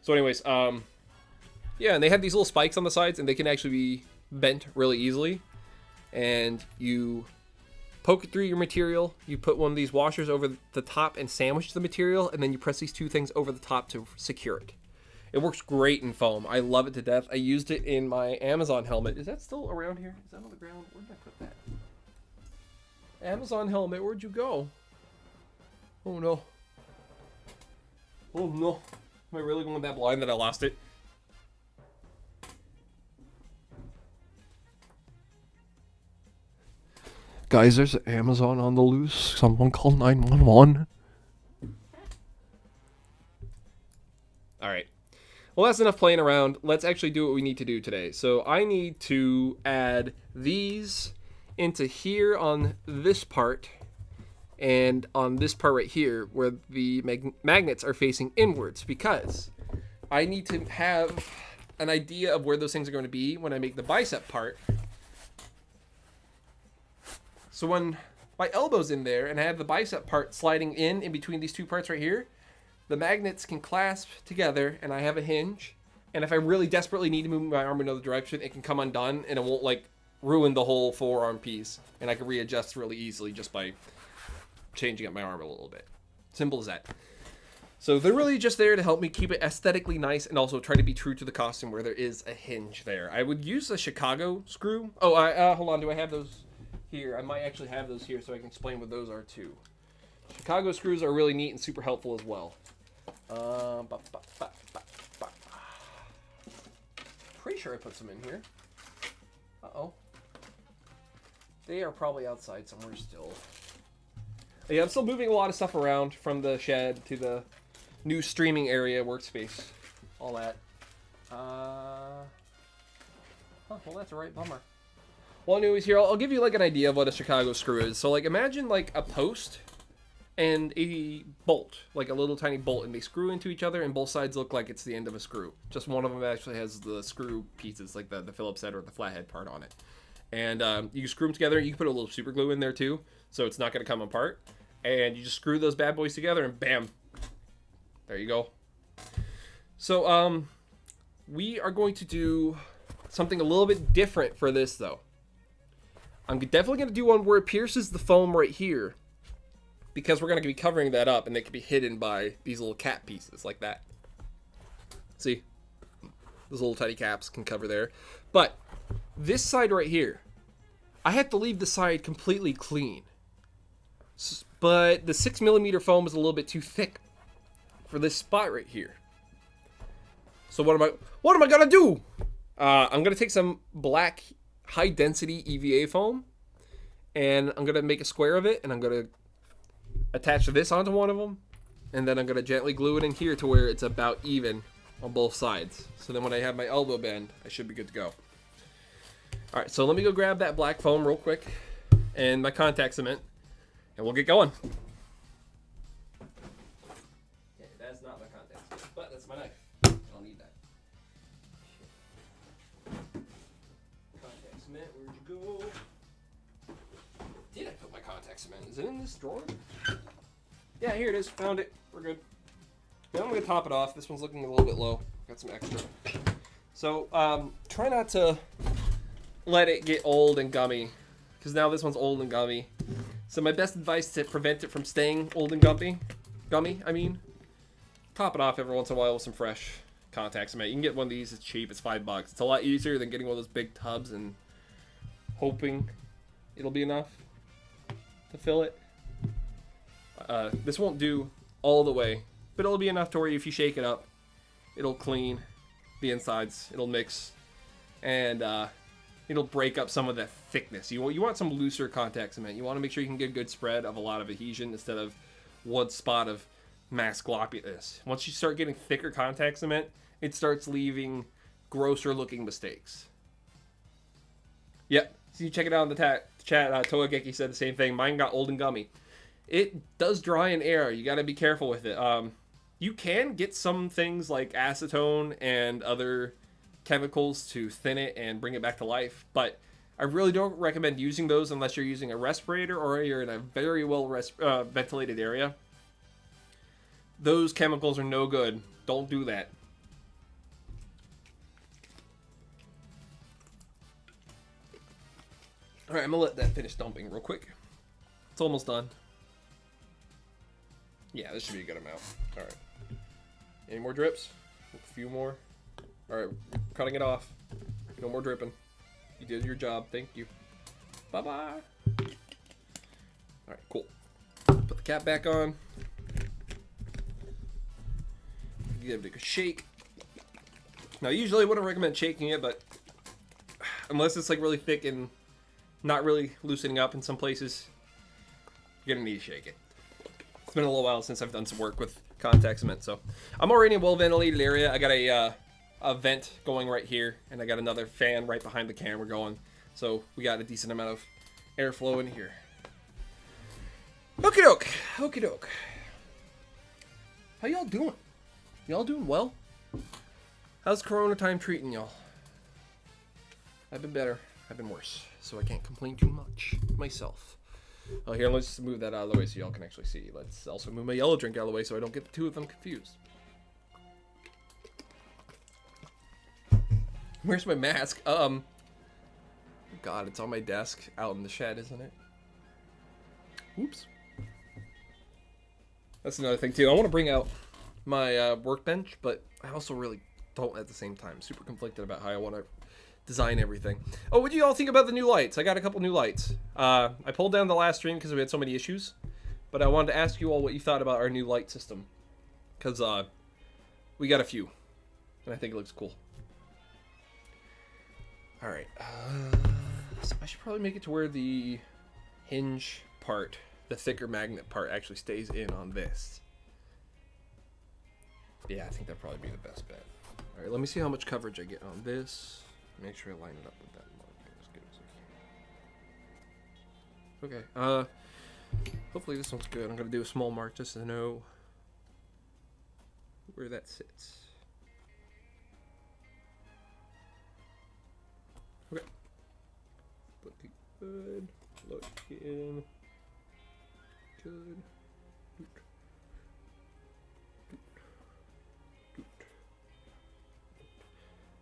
A: So anyways, yeah, and they have these little spikes on the sides, and they can actually be bent really easily. And you poke it through your material. You put one of these washers over the top and sandwich the material, and then you press these 2 things over the top to secure it. It works great in foam. I love it to death. I used it in my Amazon helmet. Is that still around here? Is that on the ground? Where did I put that? Amazon helmet, where'd you go? Oh no. Oh no. Am I really going that blind that I lost it? Guys, there's Amazon on the loose. Someone call 911. Alright. Well, that's enough playing around. Let's actually do what we need to do today. So I need to add these into here on this part. And on this part right here, where the magnets are facing inwards. Because I need to have an idea of where those things are going to be when I make the bicep part. So when my elbow's in there and I have the bicep part sliding in between these two parts right here, the magnets can clasp together and I have a hinge. And if I really desperately need to move my arm in another direction, it can come undone and it won't like ruin the whole forearm piece. And I can readjust really easily just by changing up my arm a little bit. Simple as that. So they're really just there to help me keep it aesthetically nice and also try to be true to the costume where there is a hinge there. I would use a Chicago screw. Oh, hold on. Do I have those here? I might actually have those here so I can explain what those are too. Chicago screws are really neat and super helpful as well. Pretty sure I put some in here. Uh-oh. They are probably outside somewhere still. Yeah, I'm still moving a lot of stuff around from the shed to the new streaming area, workspace, all that. Well, that's a right bummer. Well, anyways, here, I'll give you, like, an idea of what a Chicago screw is. So, like, imagine, like, a post and a bolt, like a little tiny bolt, and they screw into each other, and both sides look like it's the end of a screw. Just one of them actually has the screw pieces, like the Phillips head or the flathead part on it. And you can screw them together. You can put a little super glue in there, too, so it's not going to come apart. And you just screw those bad boys together, and bam. There you go. So, we are going to do something a little bit different for this, though. I'm definitely going to do one where it pierces the foam right here, because we're going to be covering that up, and they can be hidden by these little cap pieces like that. See? Those little tiny caps can cover there. But this side right here, I had to leave the side completely clean. But the 6mm foam is a little bit too thick for this spot right here. So what am I gonna do? I'm gonna take some black high density EVA foam, and I'm gonna make a square of it, and I'm gonna attach this onto one of them, and then I'm gonna gently glue it in here to where it's about even on both sides. So then when I have my elbow bend, I should be good to go. All right, so let me go grab that black foam real quick and my contact cement, and we'll get going. Okay, that's not my contact cement, but that's my knife. I'll need that. Contact cement, where'd you go? Did I put my contact cement? Is it in this drawer? Yeah, here it is. Found it. We're good. Now I'm going to top it off. This one's looking a little bit low. Got some extra. So, try not to let it get old and gummy, because now this one's old and gummy. So my best advice to prevent it from staying old and gummy, top it off every once in a while with some fresh contact cement. You can get one of these. It's cheap. It's $5. It's a lot easier than getting one of those big tubs and hoping it'll be enough to fill it. This won't do all the way, but it'll be enough to where if you shake it up, it'll clean the insides, it'll mix, and it'll break up some of that thickness. You want some looser contact cement. You want to make sure you can get a good spread of a lot of adhesion instead of one spot of mass gloppiness. Once you start getting thicker contact cement, it starts leaving grosser looking mistakes. Yep. So you check it out in the chat. Toageki said the same thing. Mine got old and gummy. It does dry in air. You got to be careful with it. You can get some things like acetone and other chemicals to thin it and bring it back to life, but I really don't recommend using those unless you're using a respirator or you're in a very well ventilated area. Those chemicals are no good. Don't do that. Alright, I'm gonna let that finish dumping real quick. It's almost done. Yeah, this should be a good amount. Alright. Any more drips? A few more. Alright, cutting it off. No more dripping. You did your job. Thank you. Bye-bye. Alright, cool. Put the cap back on. Give it a shake. Now, usually I wouldn't recommend shaking it, but unless it's like really thick and not really loosening up in some places, you're gonna need to shake it. It's been a little while since I've done some work with contact cement, so I'm already in a well-ventilated area. I got a vent going right here, and I got another fan right behind the camera going, so we got a decent amount of airflow in here. Okie doke, okie doke. How y'all doing? Y'all doing well? How's Corona time treating y'all? I've been better. I've been worse, so I can't complain too much myself. Oh, here, let's just move that out of the way so y'all can actually see. Let's also move my yellow drink out of the way so I don't get the two of them confused. Where's my mask? God, it's on my desk out in the shed, isn't it? Oops. That's another thing, too. I want to bring out my workbench, but I also really don't at the same time. Super conflicted about how I want to design everything. Oh, what do you all think about the new lights? I got a couple new lights. I pulled down the last stream because we had so many issues, but I wanted to ask you all what you thought about our new light system, because we got a few, and I think it looks cool. All right, so I should probably make it to where the hinge part, the thicker magnet part, actually stays in on this. Yeah, I think that'd probably be the best bet. All right, let me see how much coverage I get on this. Make sure I line it up with that mark as good as I can. Okay, hopefully this one's good. I'm gonna do a small mark just to know where that sits. Okay. Looking good. Looking good.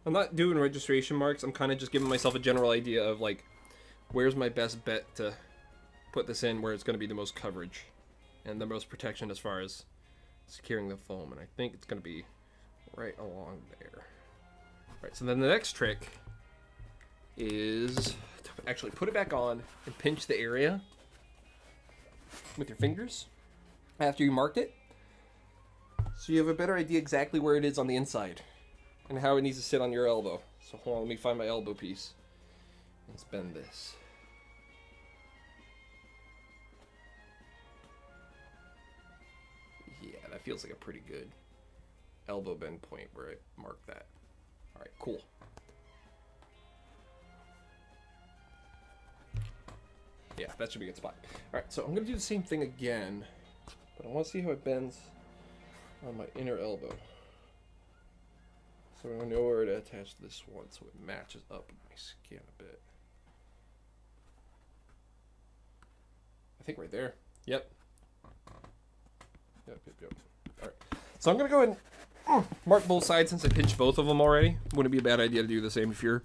A: I'm not doing registration marks. I'm kind of just giving myself a general idea of, like, where's my best bet to put this in where it's going to be the most coverage and the most protection as far as securing the foam. And I think it's going to be right along there. All right, so then the next trick is to actually put it back on and pinch the area with your fingers after you marked it, so you have a better idea exactly where it is on the inside and how it needs to sit on your elbow. So hold on, let me find my elbow piece. Let's bend this. Yeah, that feels like a pretty good elbow bend point where I marked that. All right, cool. Yeah, that should be a good spot. All right, so I'm gonna do the same thing again, but I want to see how it bends on my inner elbow. So I know where to attach this one so it matches up with my skin a bit. I think right there. Yep. Yep. All right. So I'm going to go ahead and mark both sides since I pinched both of them already. Wouldn't be a bad idea to do the same if you're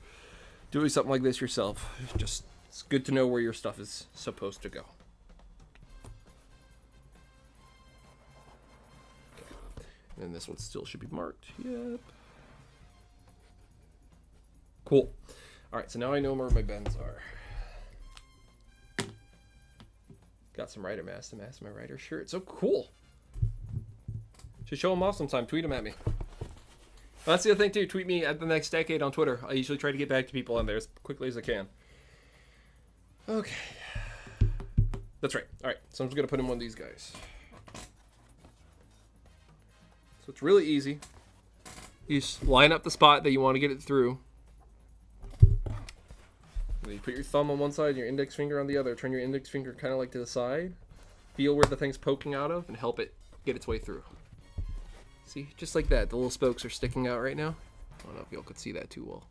A: doing something like this yourself. Just, it's good to know where your stuff is supposed to go. Okay. And then this one still should be marked. Yep. Cool. All right, so now I know where my bends are. Got some rider masks to mask my rider shirt. So cool. Should show them off sometime. Tweet them at me. Well, that's the other thing too. Tweet me at TheNextDecade on Twitter. I usually try to get back to people on there as quickly as I can. Okay. That's right. All right, so I'm just gonna put in one of these guys. So it's really easy. You just line up the spot that you want to get it through. You put your thumb on one side, your index finger on the other. Turn your index finger kind of like to the side. Feel where the thing's poking out of and help it get its way through. See, just like that. The little spokes are sticking out right now. I don't know if y'all could see that too well.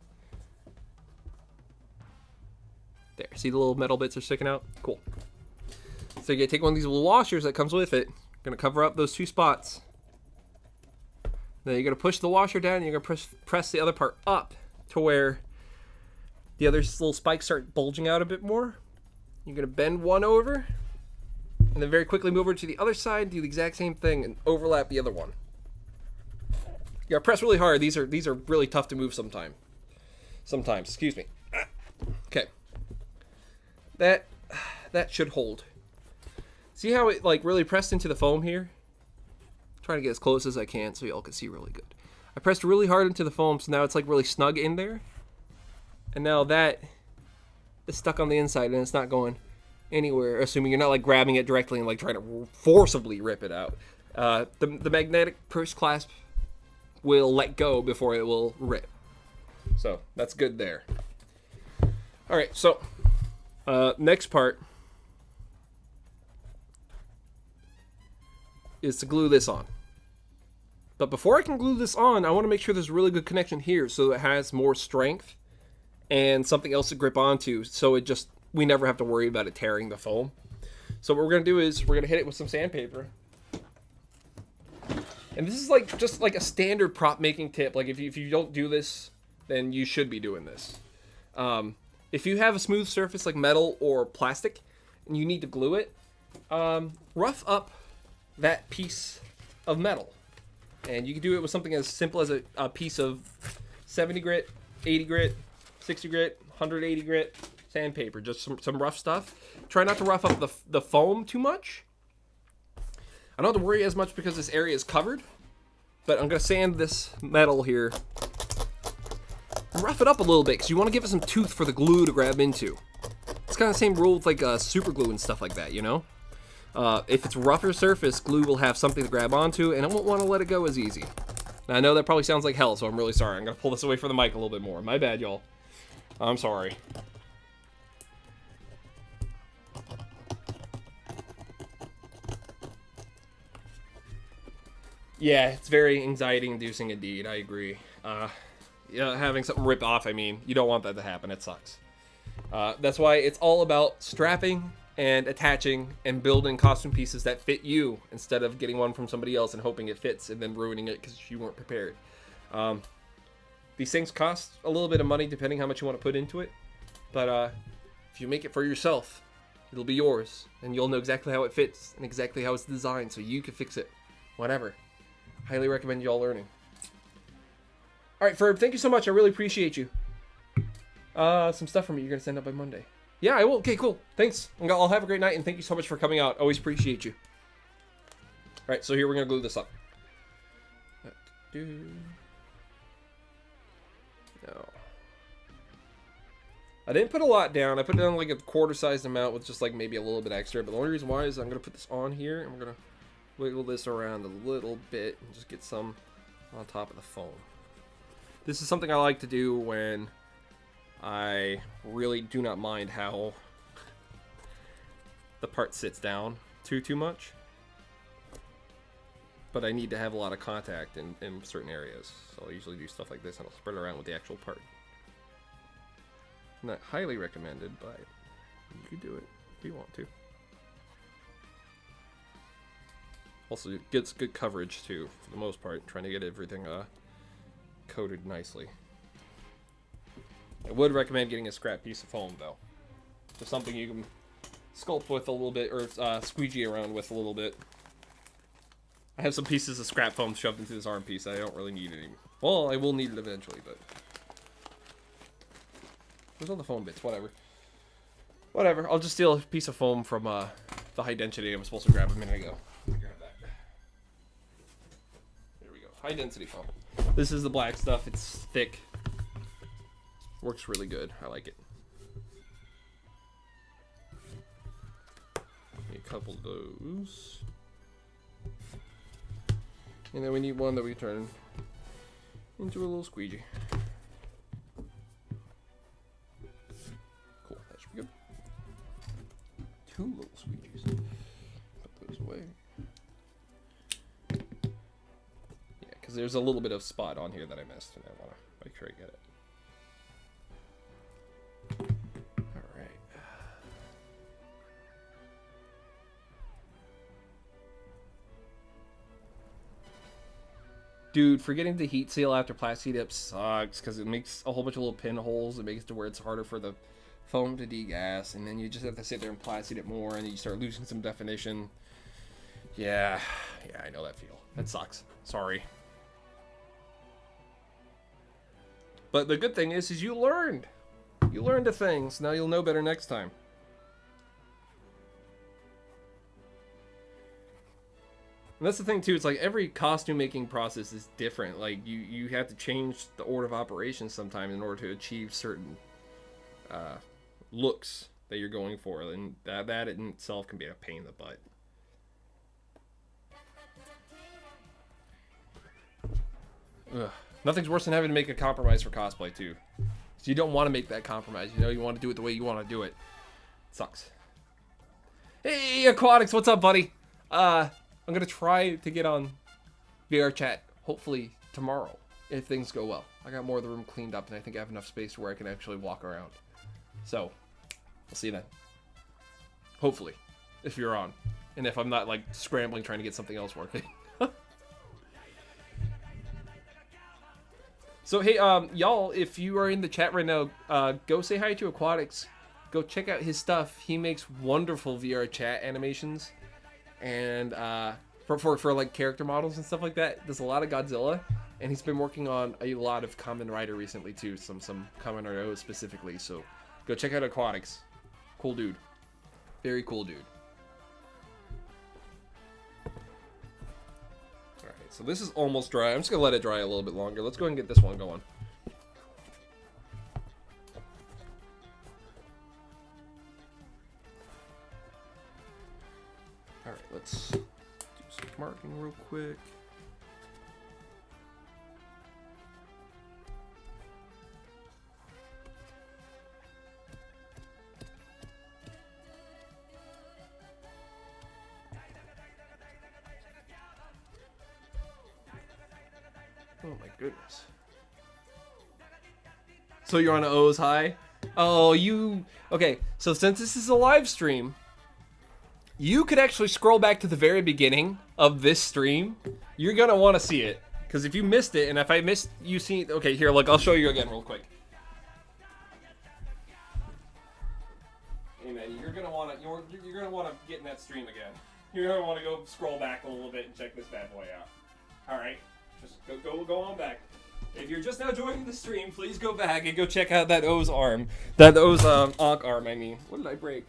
A: There, see the little metal bits are sticking out? Cool. So you gotta take one of these little washers that comes with it. Gonna cover up those two spots. Then you're gonna push the washer down and you're gonna press the other part up to where the other little spikes start bulging out a bit more. You're gonna bend one over and then very quickly move over to the other side, do the exact same thing and overlap the other one. You gotta press really hard. These are really tough to move sometimes, excuse me. Okay. That should hold. See how it like really pressed into the foam here? I'm trying to get as close as I can so y'all can see really good. I pressed really hard into the foam, so now it's like really snug in there. And now that is stuck on the inside and it's not going anywhere, assuming you're not like grabbing it directly and like trying to forcibly rip it out. The magnetic purse clasp will let go before it will rip. So that's good there. All right, so next part is to glue this on. But before I can glue this on, I want to make sure there's a really good connection here so it has more strength and something else to grip onto, so we never have to worry about it tearing the foam. So what we're going to do is we're going to hit it with some sandpaper. And this is like just like a standard prop making tip. Like if you don't do this, then you should be doing this. If you have a smooth surface like metal or plastic and you need to glue it, rough up that piece of metal. And you can do it with something as simple as a piece of 70 grit, 80 grit, 60 grit, 180 grit sandpaper. Just some rough stuff. Try not to rough up the foam too much. I don't have to worry as much because this area is covered. But I'm going to sand this metal here and rough it up a little bit because you want to give it some tooth for the glue to grab into. It's kind of the same rule with like super glue and stuff like that, you know? If it's rougher surface, glue will have something to grab onto and it won't want to let it go as easy. Now, I know that probably sounds like hell, so I'm really sorry. I'm going to pull this away from the mic a little bit more. My bad, y'all. I'm sorry. Yeah, it's very anxiety-inducing indeed. I agree. Yeah, having something rip off, I mean, you don't want that to happen. It sucks. That's why it's all about strapping and attaching and building costume pieces that fit you instead of getting one from somebody else and hoping it fits and then ruining it because you weren't prepared. These things cost a little bit of money depending how much you want to put into it. But if you make it for yourself, it'll be yours. And you'll know exactly how it fits and exactly how it's designed so you can fix it. Whatever. Highly recommend y'all learning. Alright, Ferb, thank you so much. I really appreciate you. Some stuff from you you're going to send up by Monday. Yeah, I will. Okay, cool. Thanks. I'll have a great night, and thank you so much for coming out. Always appreciate you. Alright, so here we're going to glue this up. No. I didn't put a lot down. I put down like a quarter-sized amount with just like maybe a little bit extra. But the only reason why is I'm going to put this on here, and we're going to wiggle this around a little bit and just get some on top of the foam. This is something I like to do when I really do not mind how the part sits down too much. But I need to have a lot of contact in certain areas. So I usually do stuff like this and I'll spread it around with the actual part. Not highly recommended, but you can do it if you want to. Also, it gets good coverage too, for the most part, trying to get everything coated nicely. I would recommend getting a scrap piece of foam, though. Just something you can sculpt with a little bit, or squeegee around with a little bit. I have some pieces of scrap foam shoved into this arm piece. I don't really need it anymore. Well, I will need it eventually, but... Where's all the foam bits? Whatever. I'll just steal a piece of foam from the high density I was supposed to grab a minute ago. Let me grab that. There we go. High density foam. This is the black stuff. It's thick. Works really good. I like it. A couple of those. And then we need one that we turn into a little squeegee. Cool, that should be good. Two little squeegees. Put those away. Yeah, because there's a little bit of spot on here that I missed, and I want to make sure I get it. Dude, forgetting to heat seal after plastic dip sucks because it makes a whole bunch of little pinholes. It makes it to where it's harder for the foam to degas, and then you just have to sit there and plastic dip more, and then you start losing some definition. Yeah, I know that feel. That sucks. Sorry. But the good thing is you learned. You learned the things. Now you'll know better next time. And that's the thing too, it's like every costume making process is different. Like you have to change the order of operations sometime in order to achieve certain looks that you're going for, and that in itself can be a pain in the butt. Ugh. Nothing's worse than having to make a compromise for cosplay too. So you don't want to make that compromise. You know, you want to do it the way you want to do it. It sucks. Hey, Aquatics, what's up, buddy? I'm gonna try to get on VR chat hopefully tomorrow if things go well. I got more of the room cleaned up, and I think I have enough space where I can actually walk around. So, we'll see then. Hopefully, if you're on, and if I'm not like scrambling trying to get something else working. So hey, y'all, if you are in the chat right now, go say hi to Aquatics. Go check out his stuff. He makes wonderful VR chat animations, and for like character models and stuff like that. Does a lot of Godzilla, and he's been working on a lot of Kamen Rider recently too. Some Kamen Rider specifically. So go check out Aquatics. Cool dude. Very cool dude. So this is almost dry. I'm just gonna let it dry a little bit longer. Let's go ahead and get this one going. All right, let's do some marking real quick. Oh my goodness. So you're on O's high? Oh, you... Okay, so since this is a live stream, you could actually scroll back to the very beginning of this stream. You're gonna want to see it. Because if you missed it, and if I missed you seeing... Okay, here, look, I'll show you again real quick. Hey man, you're gonna want to get in that stream again. You're gonna want to go scroll back a little bit and check this bad boy out. Alright? Just go on back. If you're just now joining the stream, please go back and go check out that O's arm. That O's Ankh arm, I mean. What did I break?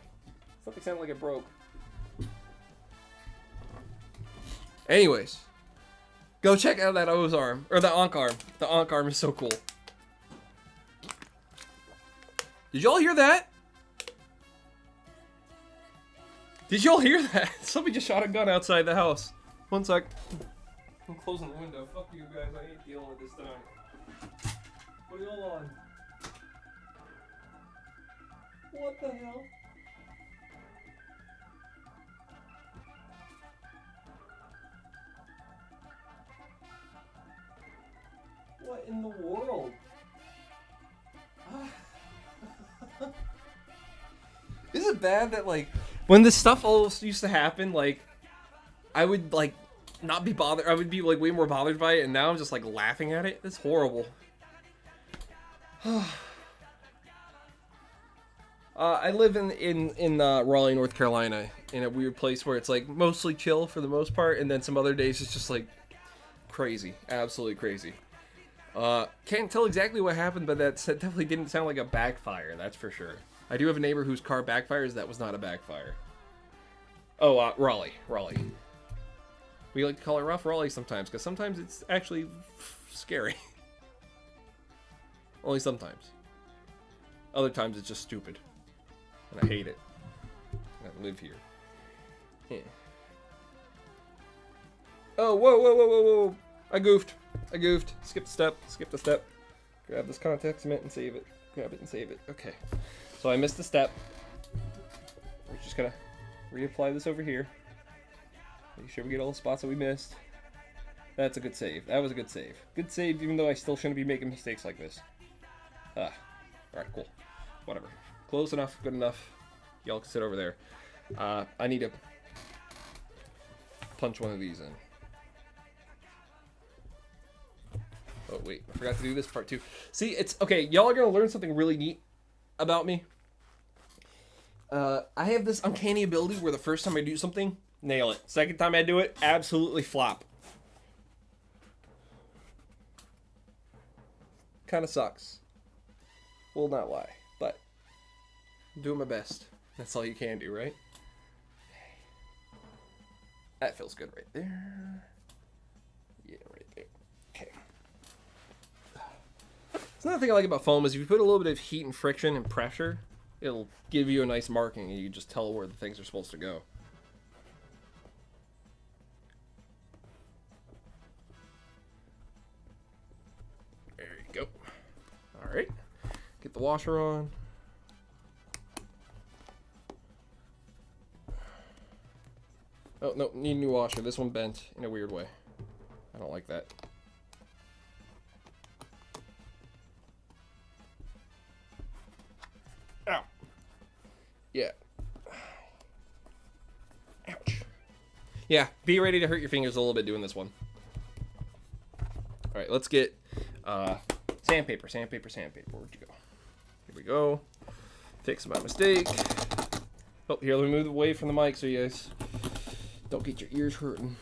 A: Something sounded like it broke. Anyways. Go check out that O's arm. Or the Ankh arm. The Ankh arm is so cool. Did y'all hear that? Did y'all hear that? Somebody just shot a gun outside the house. One sec. I'm closing the window. Fuck you guys. I ain't dealing with this tonight. What are y'all on? What the hell? What in the world? Is it bad that, like, when this stuff all used to happen, like, I would, like, not be bothered. I would be like way more bothered by it, and now I'm just like laughing at it. It's horrible. I live in Raleigh, North Carolina, in a weird place where it's like mostly chill for the most part, and then some other days it's just like crazy, absolutely crazy. Can't tell exactly what happened, but that definitely didn't sound like a backfire. That's for sure. I do have a neighbor whose car backfires. That was not a backfire. Oh, Raleigh. We like to call it rough Raleigh sometimes, because sometimes it's actually scary. Only sometimes. Other times it's just stupid. And I hate it. I live here. Yeah. Oh, whoa. I goofed. Skip a step. Grab this contact cement and save it. Grab it and save it. Okay. So I missed a step. We're just gonna reapply this over here. Make sure we get all the spots that we missed. That's a good save. That was a good save. Good save, even though I still shouldn't be making mistakes like this. Alright, cool. Whatever. Close enough, good enough. Y'all can sit over there. I need to punch one of these in. Oh, wait. I forgot to do this part too. See, it's... Okay, y'all are going to learn something really neat about me. I have this uncanny ability where the first time I do something, nail it. Second time I do it, absolutely flop. Kind of sucks. Will not lie, but I'm doing my best. That's all you can do, right? That feels good right there. Yeah, right there. Okay. So another thing I like about foam is if you put a little bit of heat and friction and pressure, it'll give you a nice marking and you just tell where the things are supposed to go. There you go. All right, get the washer on. Oh, no, need a new washer. This one bent in a weird way. I don't like that. Ow. Yeah. Ouch. Yeah, be ready to hurt your fingers a little bit doing this one. Alright, let's get sandpaper. Where'd you go? Here we go. Fix my mistake. Oh, here, let me move away from the mic so you guys don't get your ears hurting.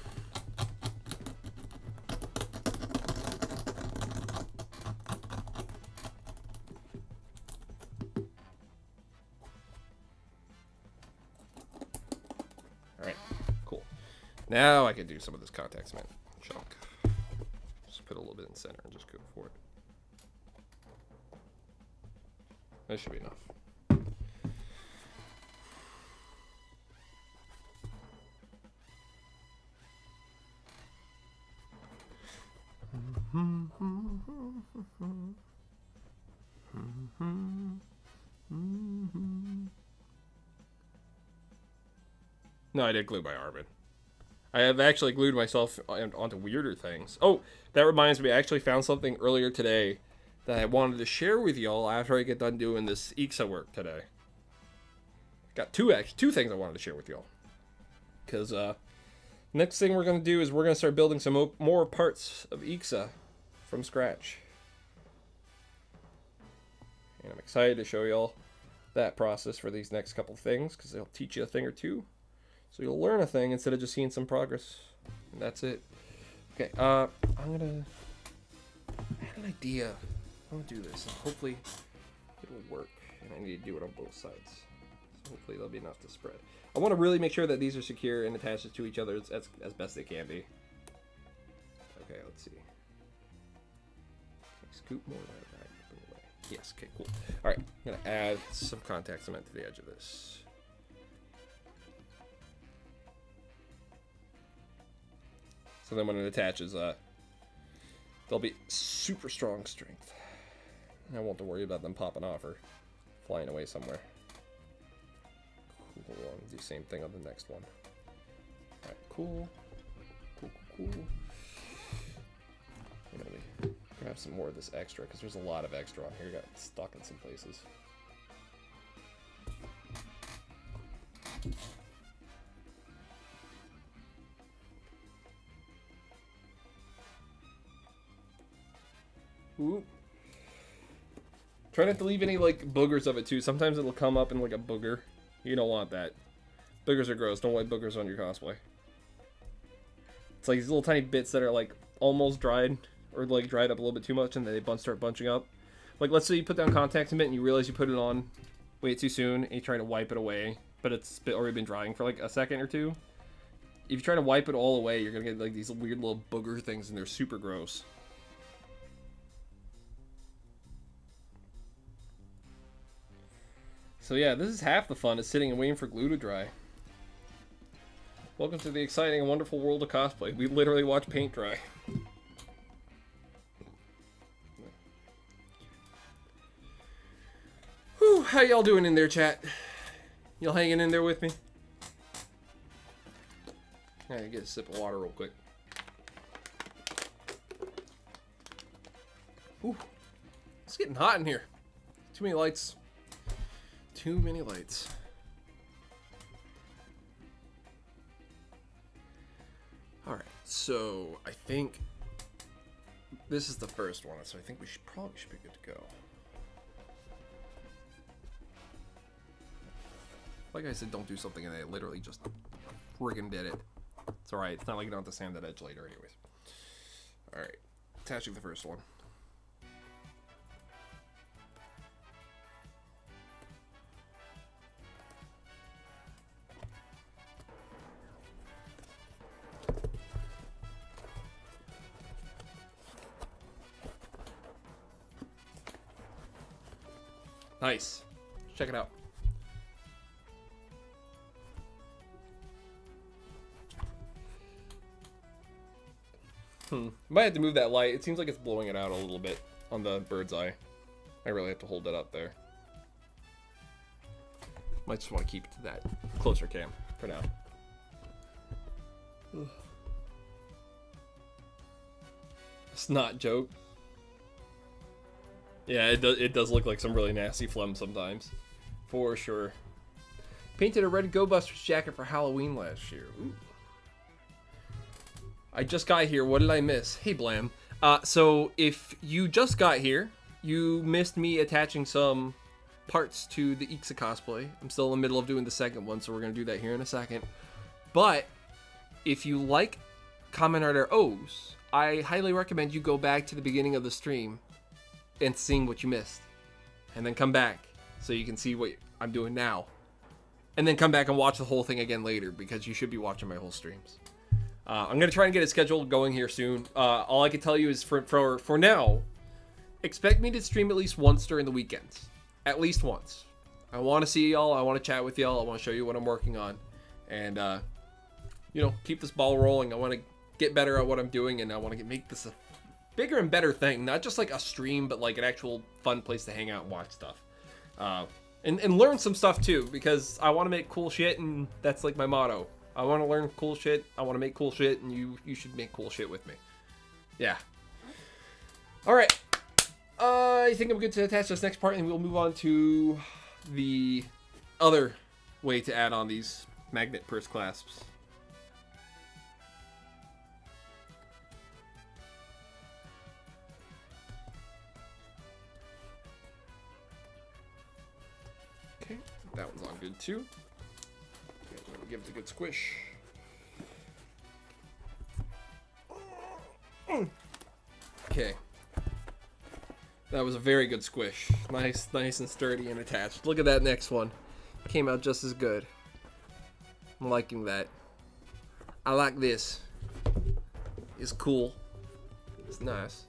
A: Alright, cool. Now I can do some of this contact cement chunk. Just put a little bit in the center and just go for it. That should be enough. No, I did glue my arm in. I have actually glued myself onto weirder things. Oh, that reminds me, I actually found something earlier today that I wanted to share with y'all after I get done doing this IXA work today. Got two things I wanted to share with y'all. Because next thing we're going to do is we're going to start building some more parts of IXA from scratch. And I'm excited to show y'all that process for these next couple things, because they'll teach you a thing or two. So you'll learn a thing instead of just seeing some progress. And that's it. Okay, I had an idea. I'm going to do this, and hopefully it'll work. And I need to do it on both sides. So hopefully there'll be enough to spread. I want to really make sure that these are secure and attached to each other as best they can be. Okay, let's see. Scoop more of that back. Yes, okay, cool. Alright, I'm going to add some contact cement to the edge of this. So then when it attaches, they'll be super strong strength. I won't have to worry about them popping off or flying away somewhere. Cool. I'll do the same thing on the next one. Alright, cool. Cool. Let me grab some more of this extra, because there's a lot of extra on here. Got stuck in some places. Ooh. Try not to leave any like boogers of it too. Sometimes it'll come up in like a booger. You don't want that. Boogers are gross. Don't want boogers on your cosplay. It's like these little tiny bits that are like almost dried or like dried up a little bit too much, and then they start bunching up. Like let's say you put down contact cement and you realize you put it on way too soon and you try to wipe it away, but it's already been drying for like a second or two. If you try to wipe it all away, you're gonna get like these weird little booger things, and they're super gross. So yeah, this is half the fun, is sitting and waiting for glue to dry. Welcome to the exciting and wonderful world of cosplay. We literally watch paint dry. Whew, how y'all doing in there, chat? Y'all hanging in there with me? I gotta get a sip of water real quick. Ooh, it's getting hot in here. Too many lights. Too many lights. Alright, so I think this is the first one, so I think we probably should be good to go. Like I said, don't do something and I literally just friggin' did it. It's alright, it's not like you don't have to sand that edge later anyways. Alright, attaching the first one. Nice. Check it out. Might have to move that light. It seems like it's blowing it out a little bit on the bird's eye. I really have to hold it up there. Might just want to keep it to that closer cam for now. Snot joke. Yeah, it does look like some really nasty phlegm sometimes. For sure. Painted a red Go Busters jacket for Halloween last year. Ooh. I just got here. What did I miss? Hey, Blam. So if you just got here, you missed me attaching some parts to the IXA cosplay. I'm still in the middle of doing the second one, so we're going to do that here in a second. But if you like Kamen Rider O's, I highly recommend you go back to the beginning of the stream and seeing what you missed. And then come back so you can see what I'm doing now. And then come back and watch the whole thing again later, because you should be watching my whole streams. I'm going to try and get a schedule going here soon. All I can tell you is for now, expect me to stream at least once during the weekends. At least once. I want to see y'all. I want to chat with y'all. I want to show you what I'm working on. And, you know, keep this ball rolling. I want to get better at what I'm doing, and I want to make this a bigger and better thing. Not just like a stream, but like an actual fun place to hang out and watch stuff. And learn some stuff too, because I want to make cool shit, and that's like my motto. I want to learn cool shit. I want to make cool shit, and you should make cool shit with me. Yeah. All right. I think I'm good to attach this next part, and we'll move on to the other way to add on these magnet purse clasps. Okay, that one's on good too. Give it a good squish. Okay. That was a very good squish. Nice and sturdy and attached. Look at that next one. Came out just as good. I'm liking that. I like this. It's cool. It's nice.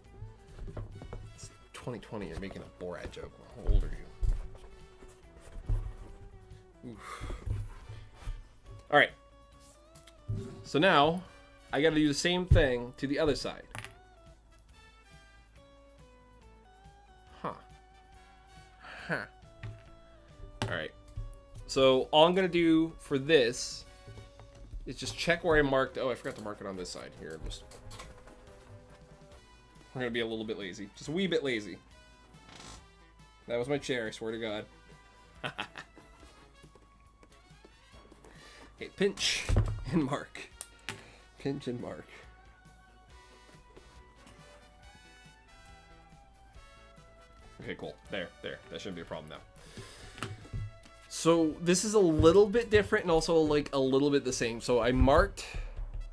A: It's 2020. You're making a Borat joke. How old are you? Oof. All right. So now I got to do the same thing to the other side. Huh. All right. So all I'm going to do for this is just check where I marked. Oh, I forgot to mark it on this side here. We're going to be a little bit lazy. Just a wee bit lazy. That was my chair, I swear to God. Okay, pinch and mark. Pinch and mark. Okay, cool. There. That shouldn't be a problem now. So this is a little bit different and also like a little bit the same. So I marked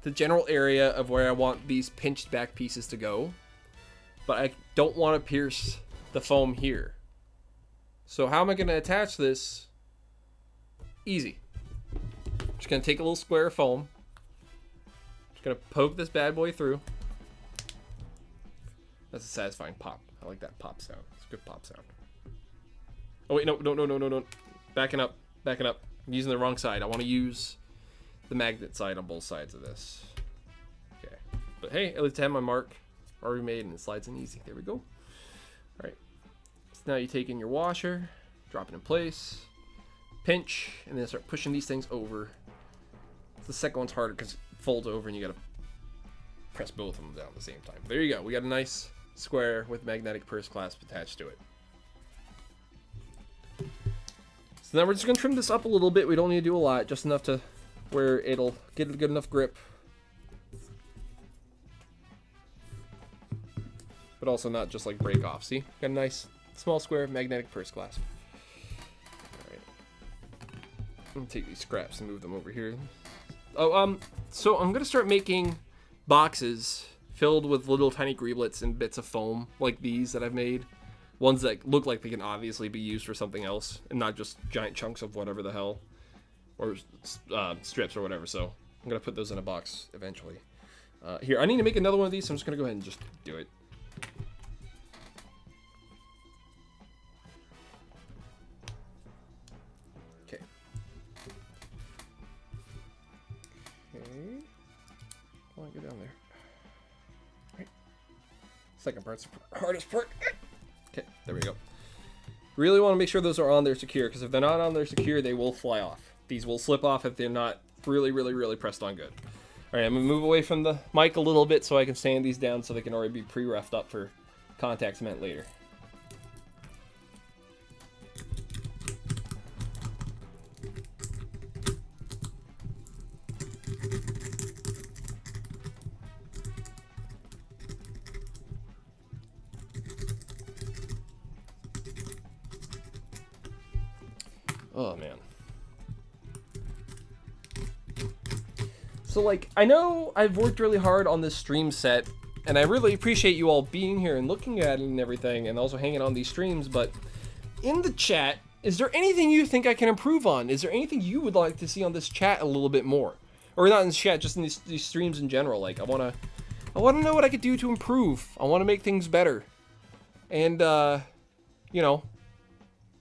A: the general area of where I want these pinched back pieces to go, but I don't want to pierce the foam here. So how am I going to attach this? Easy. Just going to take a little square of foam. Just going to poke this bad boy through. That's a satisfying pop. I like that pop sound. It's a good pop sound. Oh wait, no. Backing up. I'm using the wrong side. I want to use the magnet side on both sides of this. Okay. But hey, at least I have my mark already made and it slides in easy. There we go. Alright. So now you take in your washer, drop it in place, pinch, and then start pushing these things over. The second one's harder because it folds over and you gotta press both of them down at the same time. There you go. We got a nice square with magnetic purse clasp attached to it. So now we're just gonna trim this up a little bit. We don't need to do a lot, just enough to where it'll get a good enough grip. But also not just like break off. See? Got a nice small square magnetic purse clasp. Alright. I'm gonna take these scraps and move them over here. Oh, so I'm gonna start making boxes filled with little tiny greeblets and bits of foam like these that I've made. Ones that look like they can obviously be used for something else and not just giant chunks of whatever the hell. Or strips or whatever, so I'm gonna put those in a box eventually. Here, I need to make another one of these, so I'm just gonna go ahead and just do it. Okay. Come on, get down there. Second part's the hardest part. Okay, there we go. Really want to make sure those are on there secure, because if they're not on there secure, they will fly off. These will slip off if they're not really pressed on good. All right, I'm going to move away from the mic a little bit so I can stand these down so they can already be pre-roughed up for contact cement later. Oh, man. So, like, I know I've worked really hard on this stream set, and I really appreciate you all being here and looking at it and everything, and also hanging on these streams, but in the chat, is there anything you think I can improve on? Is there anything you would like to see on this chat a little bit more? Or not in this chat, just in these streams in general. Like, I wanna know what I could do to improve. I want to make things better. And, you know,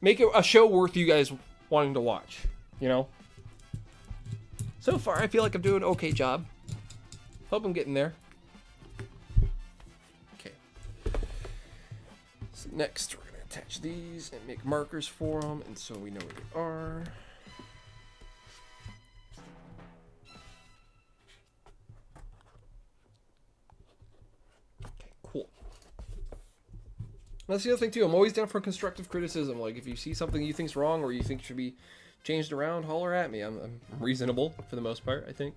A: make it a show worth you guys wanting to watch, you know? So far, I feel like I'm doing an okay job. Hope I'm getting there. Okay. So next, we're going to attach these and make markers for them, and so we know where they are. Okay, cool. That's the other thing, too. I'm always down for constructive criticism. Like, if you see something you think's wrong or you think should be changed around, holler at me. I'm reasonable for the most part, I think.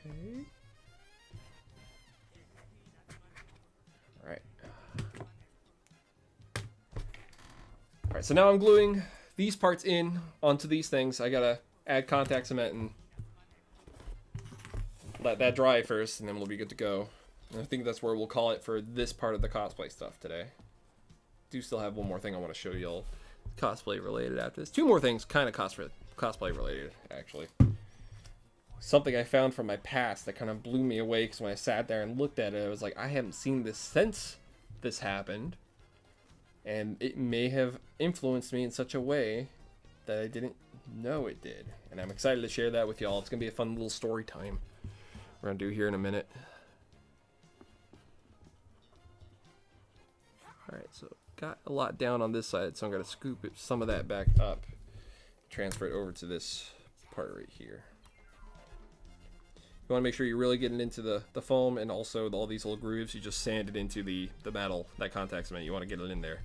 A: Okay. Alright. Alright, so now I'm gluing these parts in onto these things. I gotta add contact cement and let that dry first, and then we'll be good to go. And I think that's where we'll call it for this part of the cosplay stuff today. Do still have one more thing I want to show y'all cosplay related after this. Two more things kind of cosplay related, actually. Something I found from my past that kind of blew me away, because when I sat there and looked at it, I was like, I haven't seen this since this happened. And it may have influenced me in such a way that I didn't know it did. And I'm excited to share that with y'all. It's going to be a fun little story time we're going to do here in a minute. Alright, so got a lot down on this side, so I'm going to scoop some of that back up, transfer it over to this part right here. You want to make sure you're really getting into the foam, and also all these little grooves, you just sand it into the metal, that contact cement. You want to get it in there.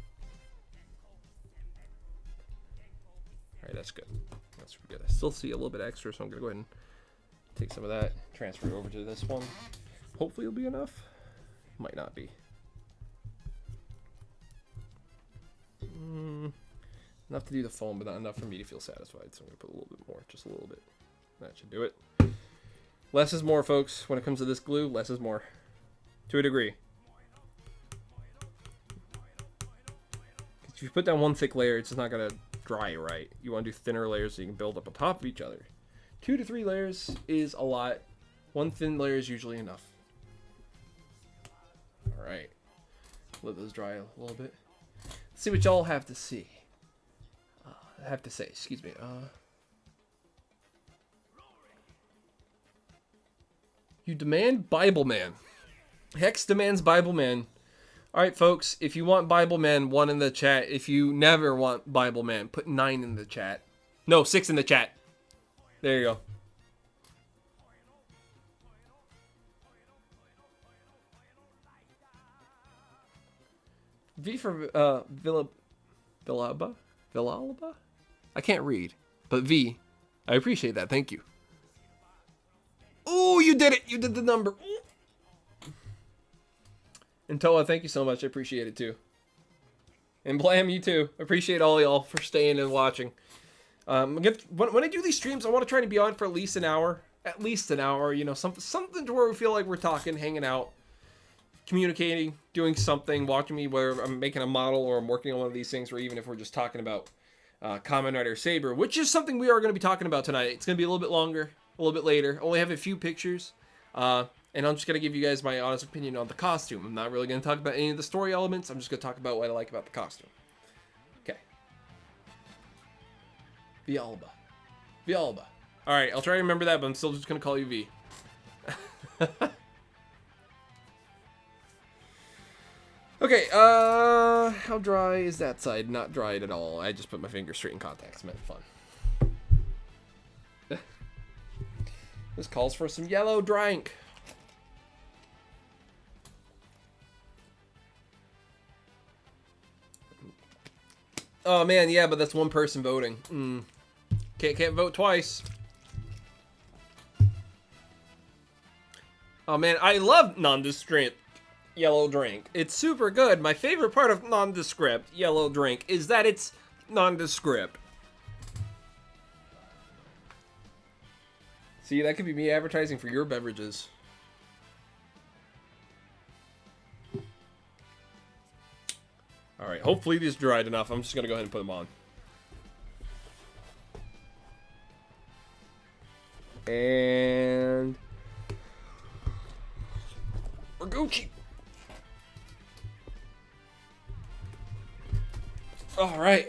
A: Alright, that's good. That's good. I still see a little bit extra, so I'm going to go ahead and take some of that, transfer it over to this one. Hopefully it'll be enough. Might not be. Enough to do the foam, but not enough for me to feel satisfied. So I'm going to put a little bit more, just a little bit. That should do it. Less is more, folks. When it comes to this glue, less is more. To a degree. If you put down one thick layer, it's just not going to dry right. You want to do thinner layers so you can build up on top of each other. 2 to 3 layers is a lot. One thin layer is usually enough. Alright. Let those dry a little bit. Let's see what y'all have to see. Excuse me. You demand Bible Man. Hex demands Bible Man. Alright, folks, if you want Bible Man, 1 in the chat. If you never want Bible Man, put 9 in the chat. No, 6 in the chat. There you go. V for Villalba? I can't read, but V. I appreciate that. Thank you. Oh, you did it. You did the number. Ooh. And Toa, thank you so much. I appreciate it too. And Blam, you too. Appreciate all y'all for staying and watching. When I do these streams, I want to try to be on for at least an hour. At least an hour, you know, something to where we feel like we're talking, hanging out, communicating, doing something, watching me where I'm making a model or I'm working on one of these things, or even if we're just talking about Kamen Rider Saber, which is something we are going to be talking about tonight. It's going to be a little bit longer, a little bit later. Only have a few pictures, and I'm just going to give you guys my honest opinion on the costume. I'm not really going to talk about any of the story elements. I'm just going to talk about what I like about the costume. Okay. Villalba. Alright, I'll try to remember that, but I'm still just gonna call you V. Okay, how dry is that side? Not dried at all. I just put my finger straight in contacts. Meant fun. This calls for some yellow drink. Oh man, yeah, but that's one person voting. Can't vote twice. Oh man, I love nondescript yellow drink. It's super good. My favorite part of nondescript yellow drink is that it's nondescript. See, that could be me advertising for your beverages. Alright, hopefully these dried enough. I'm just gonna go ahead and put them on. And we're Gucci. Alright.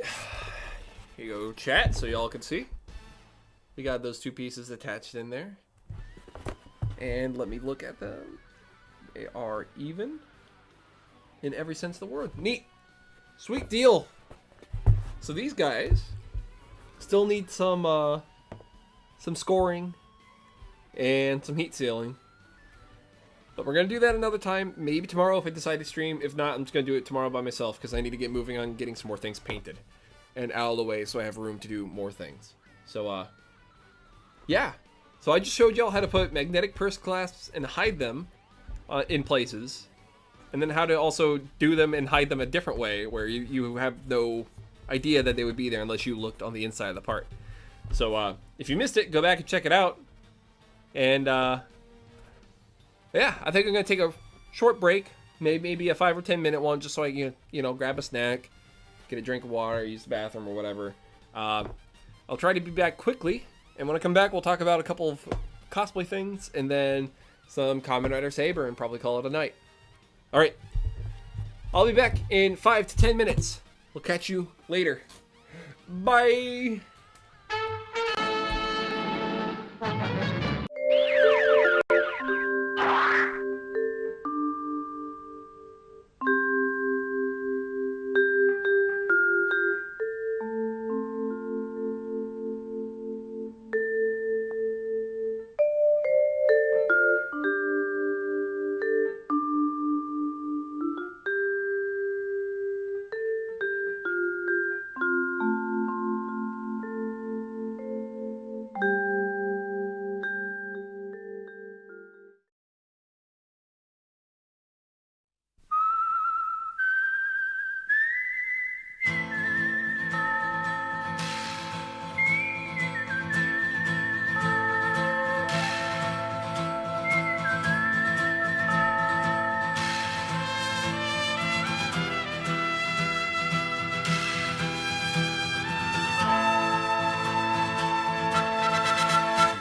A: Here you go, chat, so y'all can see. We got those two pieces attached in there. And let me look at them. They are even in every sense of the word. Neat. Sweet deal. So these guys still need some scoring and some heat sealing. But we're going to do that another time. Maybe tomorrow if I decide to stream. If not, I'm just going to do it tomorrow by myself because I need to get moving on getting some more things painted and out of the way so I have room to do more things. So, yeah. So I just showed y'all how to put magnetic purse clasps and hide them in places. And then how to also do them and hide them a different way where you have no idea that they would be there unless you looked on the inside of the part. So if you missed it, go back and check it out. And yeah, I think I'm going to take a short break. Maybe a 5 or 10 minute one just so I can, you know, grab a snack, get a drink of water, use the bathroom or whatever. I'll try to be back quickly. And when I come back, we'll talk about a couple of cosplay things and then some Kamen Rider Saber and probably call it a night. All right. I'll be back in 5 to 10 minutes. We'll catch you later. Bye.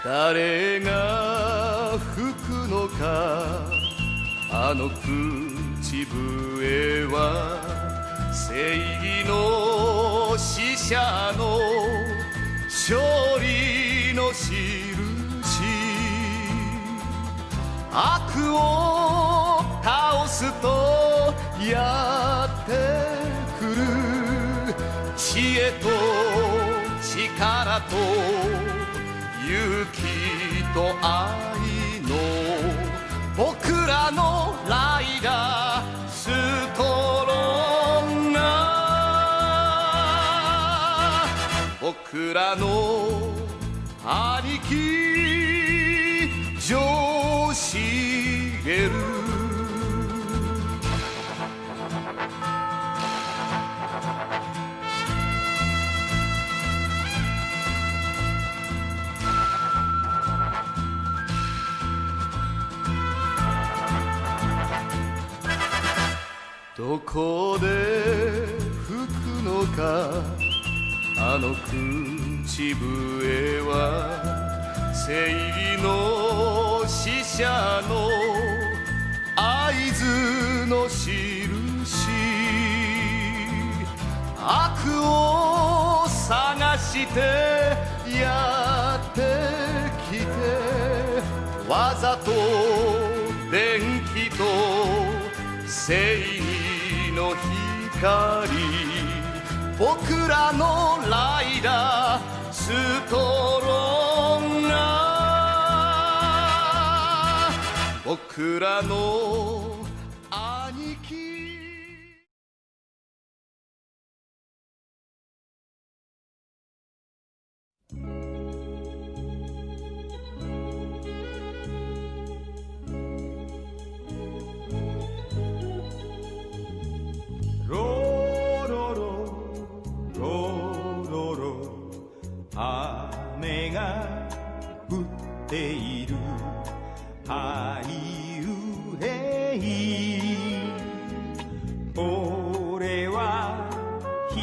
B: 誰が吹くのかあの口笛は正義の使者の勝利の印悪を倒すとやってくる知恵と力と勇気と愛の僕らのライダーストロンガー僕らの兄貴ジョーシゲルどこで吹くのかあの口笛は正義の使者の合図の印悪を探してやってわざと電気と正義の光僕らのライダーストロンガー僕らの兄貴
C: ロロロロロロ雨が降っているはい上へ俺は一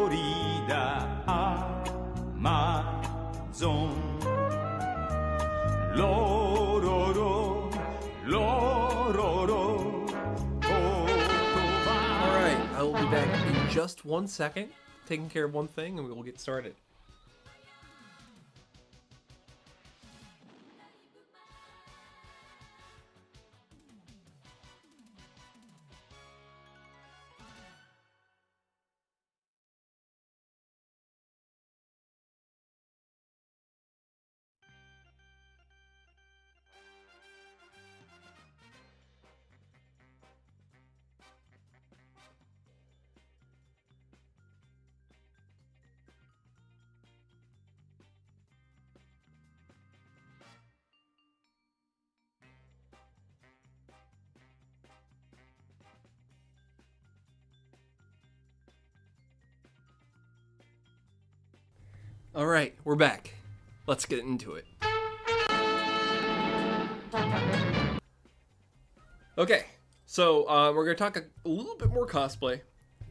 C: 人だアマゾンロロロロロロ
A: Alright, I will be back in just 1 second, taking care of one thing, and we will get started. Alright, we're back. Let's get into it. Okay, so we're going to talk a little bit more cosplay.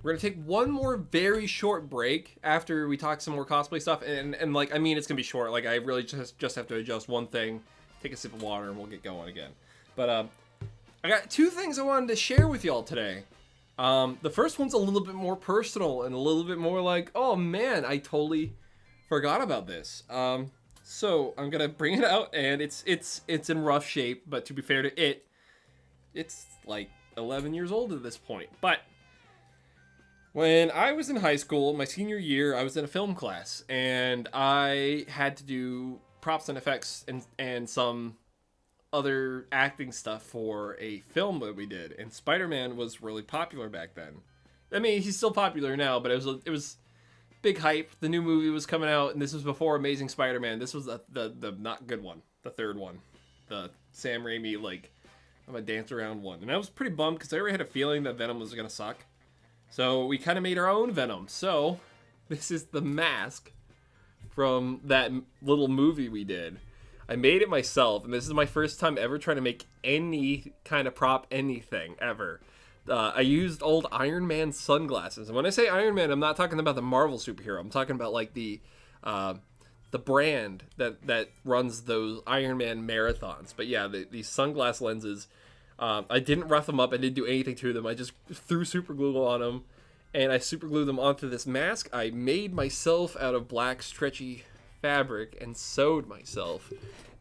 A: We're going to take one more very short break after we talk some more cosplay stuff. And like, I mean, it's going to be short. Like, I really just have to adjust one thing, take a sip of water, and we'll get going again. But I got two things I wanted to share with y'all today. The first one's a little bit more personal and a little bit more like, oh man, I totally forgot about this. So I'm gonna bring it out, and it's in rough shape, but to be fair to it, it's like 11 years old at this point. But when I was in high school, my senior year, I was in a film class, and I had to do props and effects and some other acting stuff for a film that we did. And Spider-Man was really popular back then. I mean, he's still popular now, but it was big hype. The new movie was coming out, and this was before Amazing Spider-Man. This was the not good one, the third one, the Sam Raimi, like, I'm gonna dance around one. And I was pretty bummed because I already had a feeling that Venom was gonna suck. So we kind of made our own Venom. So this is the mask from that little movie we did. I made it myself, and this is my first time ever trying to make any kind of prop, anything ever. I used old Iron Man sunglasses. And when I say Iron Man, I'm not talking about the Marvel superhero. I'm talking about like the brand that runs those Iron Man marathons. But yeah, these sunglass lenses, I didn't rough them up. I didn't do anything to them. I just threw super glue on them, and I super glued them onto this mask I made myself out of black stretchy fabric and sewed myself.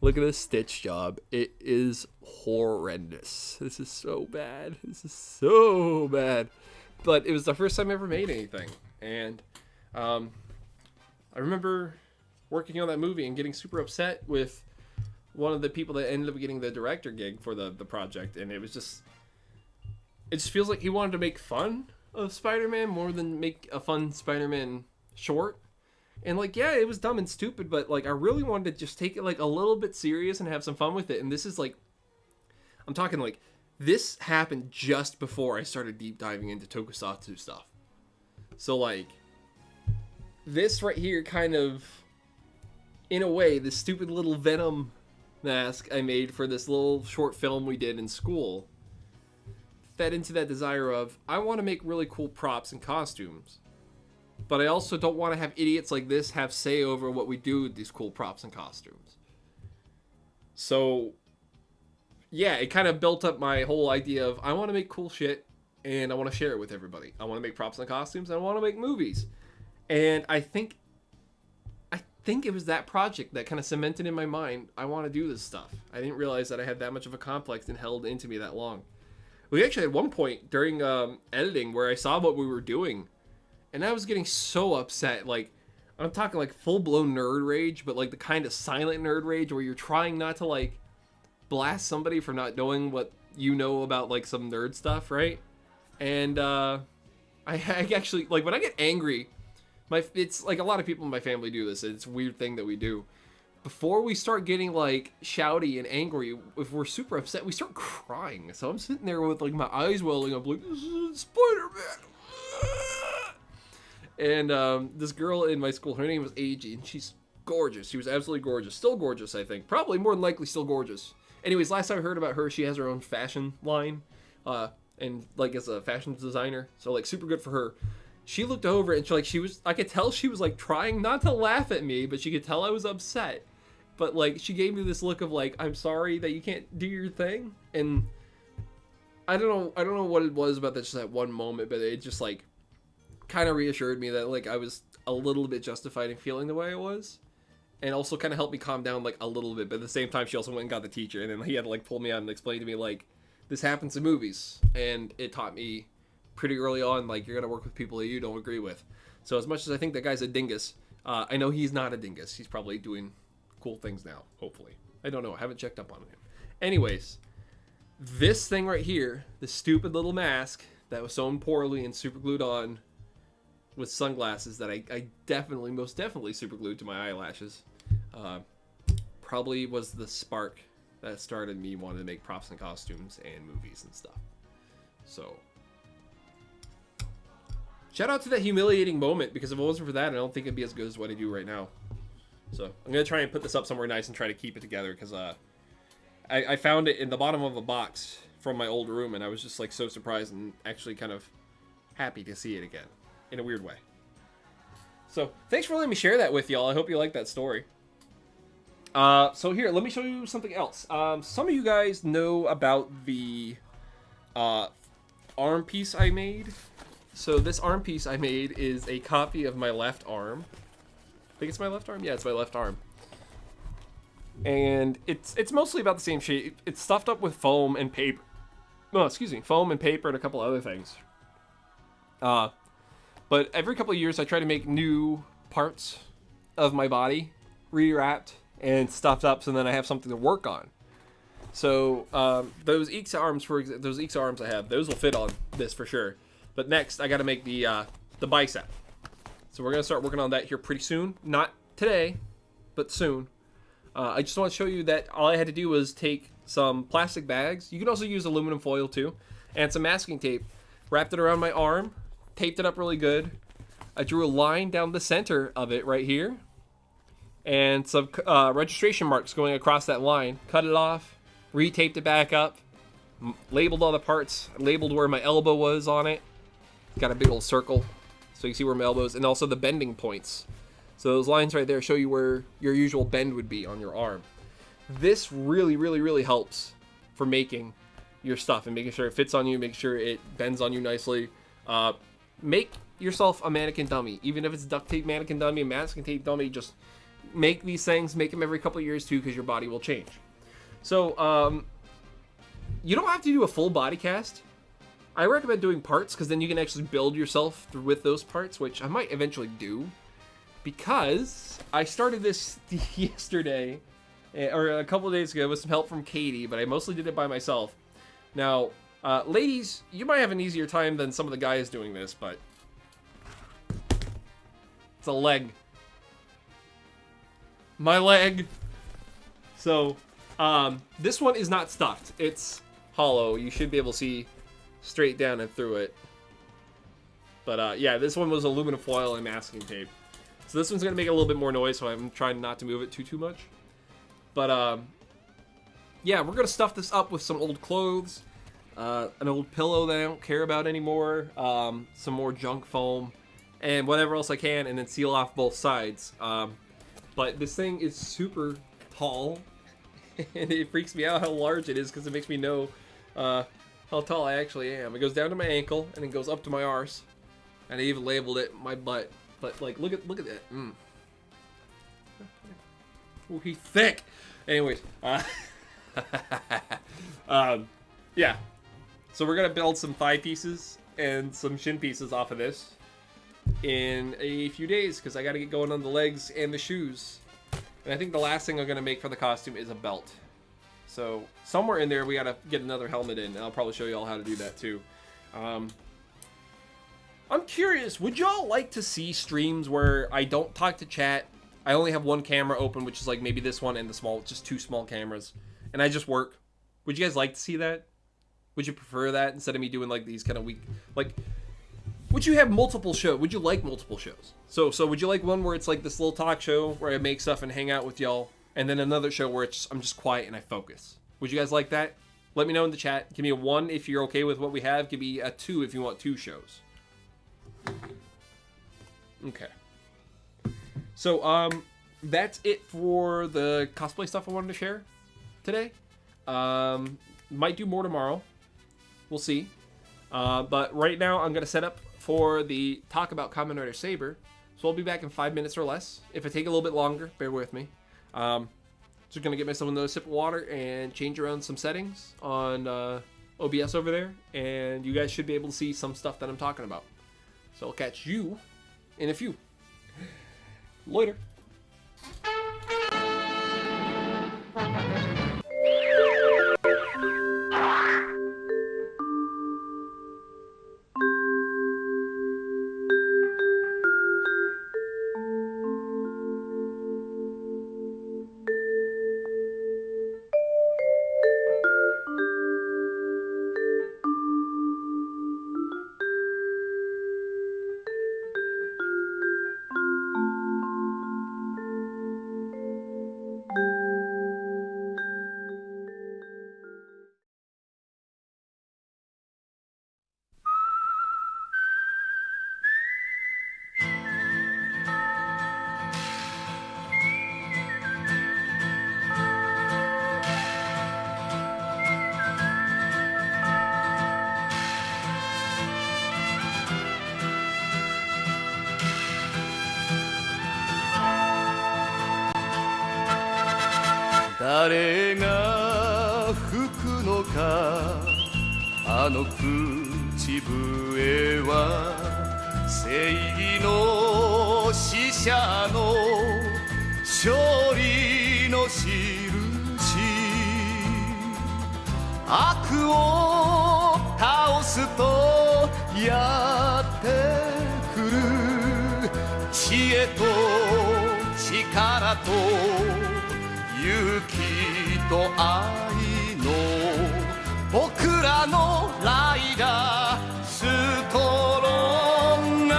A: Look at this stitch job. It is horrendous. This is so bad. This is so bad. But it was the first time I ever made anything. And I remember working on that movie and getting super upset with one of the people that ended up getting the director gig for the project. And it just feels like he wanted to make fun of Spider-Man more than make a fun Spider-Man short. And like, yeah, it was dumb and stupid, but like, I really wanted to just take it like a little bit serious and have some fun with it. And this is like, I'm talking like, this happened just before I started deep diving into tokusatsu stuff. So like, this right here kind of, in a way, this stupid little Venom mask I made for this little short film we did in school fed into that desire of, I want to make really cool props and costumes. But I also don't want to have idiots like this have say over what we do with these cool props and costumes. So, yeah, it kind of built up my whole idea of I want to make cool shit and I want to share it with everybody. I want to make props and costumes and I want to make movies. And I think think it was that project that kind of cemented in my mind, I want to do this stuff. I didn't realize that I had that much of a complex and held into me that long. We actually had one point during editing where I saw what we were doing, and I was getting so upset. Like, I'm talking like full-blown nerd rage, but like the kind of silent nerd rage where you're trying not to like blast somebody for not knowing what you know about like some nerd stuff, right? And I actually, like, when I get angry, it's like a lot of people in my family do this. It's a weird thing that we do. Before we start getting like shouty and angry, if we're super upset, we start crying. So I'm sitting there with like my eyes welling up, like, this is Spider-Man. And this girl in my school, her name was AG, and she's gorgeous. She was absolutely gorgeous. Still gorgeous, I think. Probably more than likely still gorgeous. Anyways, last time I heard about her, she has her own fashion line, and like as a fashion designer. So like super good for her. She looked over and I could tell she was like trying not to laugh at me, but she could tell I was upset. But like she gave me this look of like, I'm sorry that you can't do your thing. And I don't know what it was about that, just that one moment, but it just like kind of reassured me that like I was a little bit justified in feeling the way I was, and also kind of helped me calm down like a little bit. But at the same time, she also went and got the teacher, and then he had to like pull me out and explain to me like, this happens in movies, and it taught me pretty early on like, you're gonna work with people that you don't agree with. So as much as I think that guy's a dingus, I know he's not a dingus. He's probably doing cool things now, hopefully. I don't know, I haven't checked up on him. Anyways, this thing right here, the stupid little mask that was sewn poorly and super glued on with sunglasses that I definitely, most definitely super glued to my eyelashes, probably was the spark that started me wanting to make props and costumes and movies and stuff. So shout out to that humiliating moment, because if it wasn't for that, I don't think it'd be as good as what I do right now. So I'm gonna try and put this up somewhere nice and try to keep it together, because I found it in the bottom of a box from my old room, and I was just like so surprised and actually kind of happy to see it again in a weird way. So thanks for letting me share that with y'all. I hope you like that story. So here, let me show you something else. Some of you guys know about the arm piece I made. So this arm piece I made is a copy of my left arm. I think it's my left arm? Yeah, it's my left arm. And it's mostly about the same shape. It's stuffed up with foam and paper. No, excuse me, foam and paper and a couple other things. But every couple of years I try to make new parts of my body, rewrapped and stuffed up, so then I have something to work on. So those IXA arms I have, those will fit on this for sure. But next I got to make the bicep. So we're gonna start working on that here pretty soon. Not today, but soon. I just want to show you that all I had to do was take some plastic bags. You can also use aluminum foil too, and some masking tape. Wrapped it around my arm, taped it up really good. I drew a line down the center of it right here, and some registration marks going across that line. Cut it off, retaped it back up, labeled all the parts, labeled where my elbow was on it. Got a big old circle, so you see where my elbow is, and also the bending points. So those lines right there show you where your usual bend would be on your arm. This really, really, really helps for making your stuff and making sure it fits on you, making sure it bends on you nicely. Make yourself a mannequin dummy. Even if it's duct tape mannequin dummy, masking tape dummy, just make these things, make them every couple of years too, because your body will change. So you don't have to do a full body cast. I recommend doing parts, because then you can actually build yourself with those parts, which I might eventually do, because I started this yesterday, or a couple of days ago, with some help from Katie, but I mostly did it by myself. Now, ladies, you might have an easier time than some of the guys doing this, but it's a leg. My leg. So, this one is not stuffed. It's hollow. You should be able to see straight down and through it. But yeah, this one was aluminum foil and masking tape. So this one's going to make a little bit more noise, so I'm trying not to move it too much. But yeah, we're going to stuff this up with some old clothes, an old pillow that I don't care about anymore, some more junk foam, and whatever else I can, and then seal off both sides. But this thing is super tall, and it freaks me out how large it is, because it makes me know how tall I actually am. It goes down to my ankle, and it goes up to my arse, and I even labeled it my butt. But like, look at that. Ooh, he's thick. Anyways, yeah. So we're gonna build some thigh pieces and some shin pieces off of this in a few days because I gotta get going on the legs and the shoes. And I think the last thing I'm gonna make for the costume is a belt. So somewhere in there we gotta get another helmet in, and I'll probably show you all how to do that too. I'm curious, would y'all like to see streams where I don't talk to chat? I only have one camera open, which is like maybe this one and the small, just 2 small cameras, and I just work. Would you guys like to see that? Would you prefer that instead of me doing like these kind of weak, like, would you have multiple shows? Would you like multiple shows? So would you like one where it's like this little talk show where I make stuff and hang out with y'all, and then another show where I'm just quiet and I focus? Would you guys like that? Let me know in the chat. Give me a 1 if you're okay with what we have. Give me a 2 if you want 2 shows. Okay. So, that's it for the cosplay stuff I wanted to share today. Might do more tomorrow. We'll see. But right now, I'm going to set up for the talk about Kamen Rider Saber. So I'll be back in 5 minutes or less. If I take a little bit longer, bear with me. Just going to get myself another sip of water and change around some settings on OBS over there. And you guys should be able to see some stuff that I'm talking about. So I'll catch you in a few. Later.
B: 誰が吹くのかあの口笛は正義の使者の勝利の印悪を倒すとやってくる知恵と力と勇気と愛の僕らのライダーストロンガ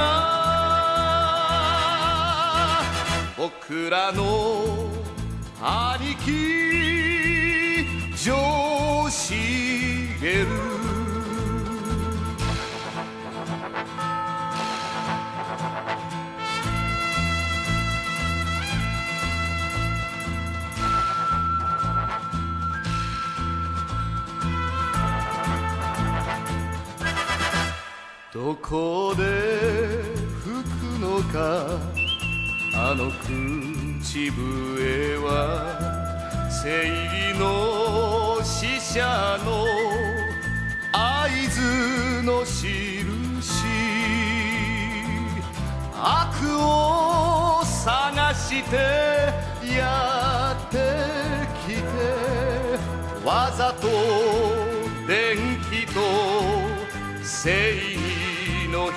B: ー僕らの兄貴ジョーシゲルどこで吹くのかあの口笛は正義の使者の合図の印悪を探してやってきてわざと電気と正義の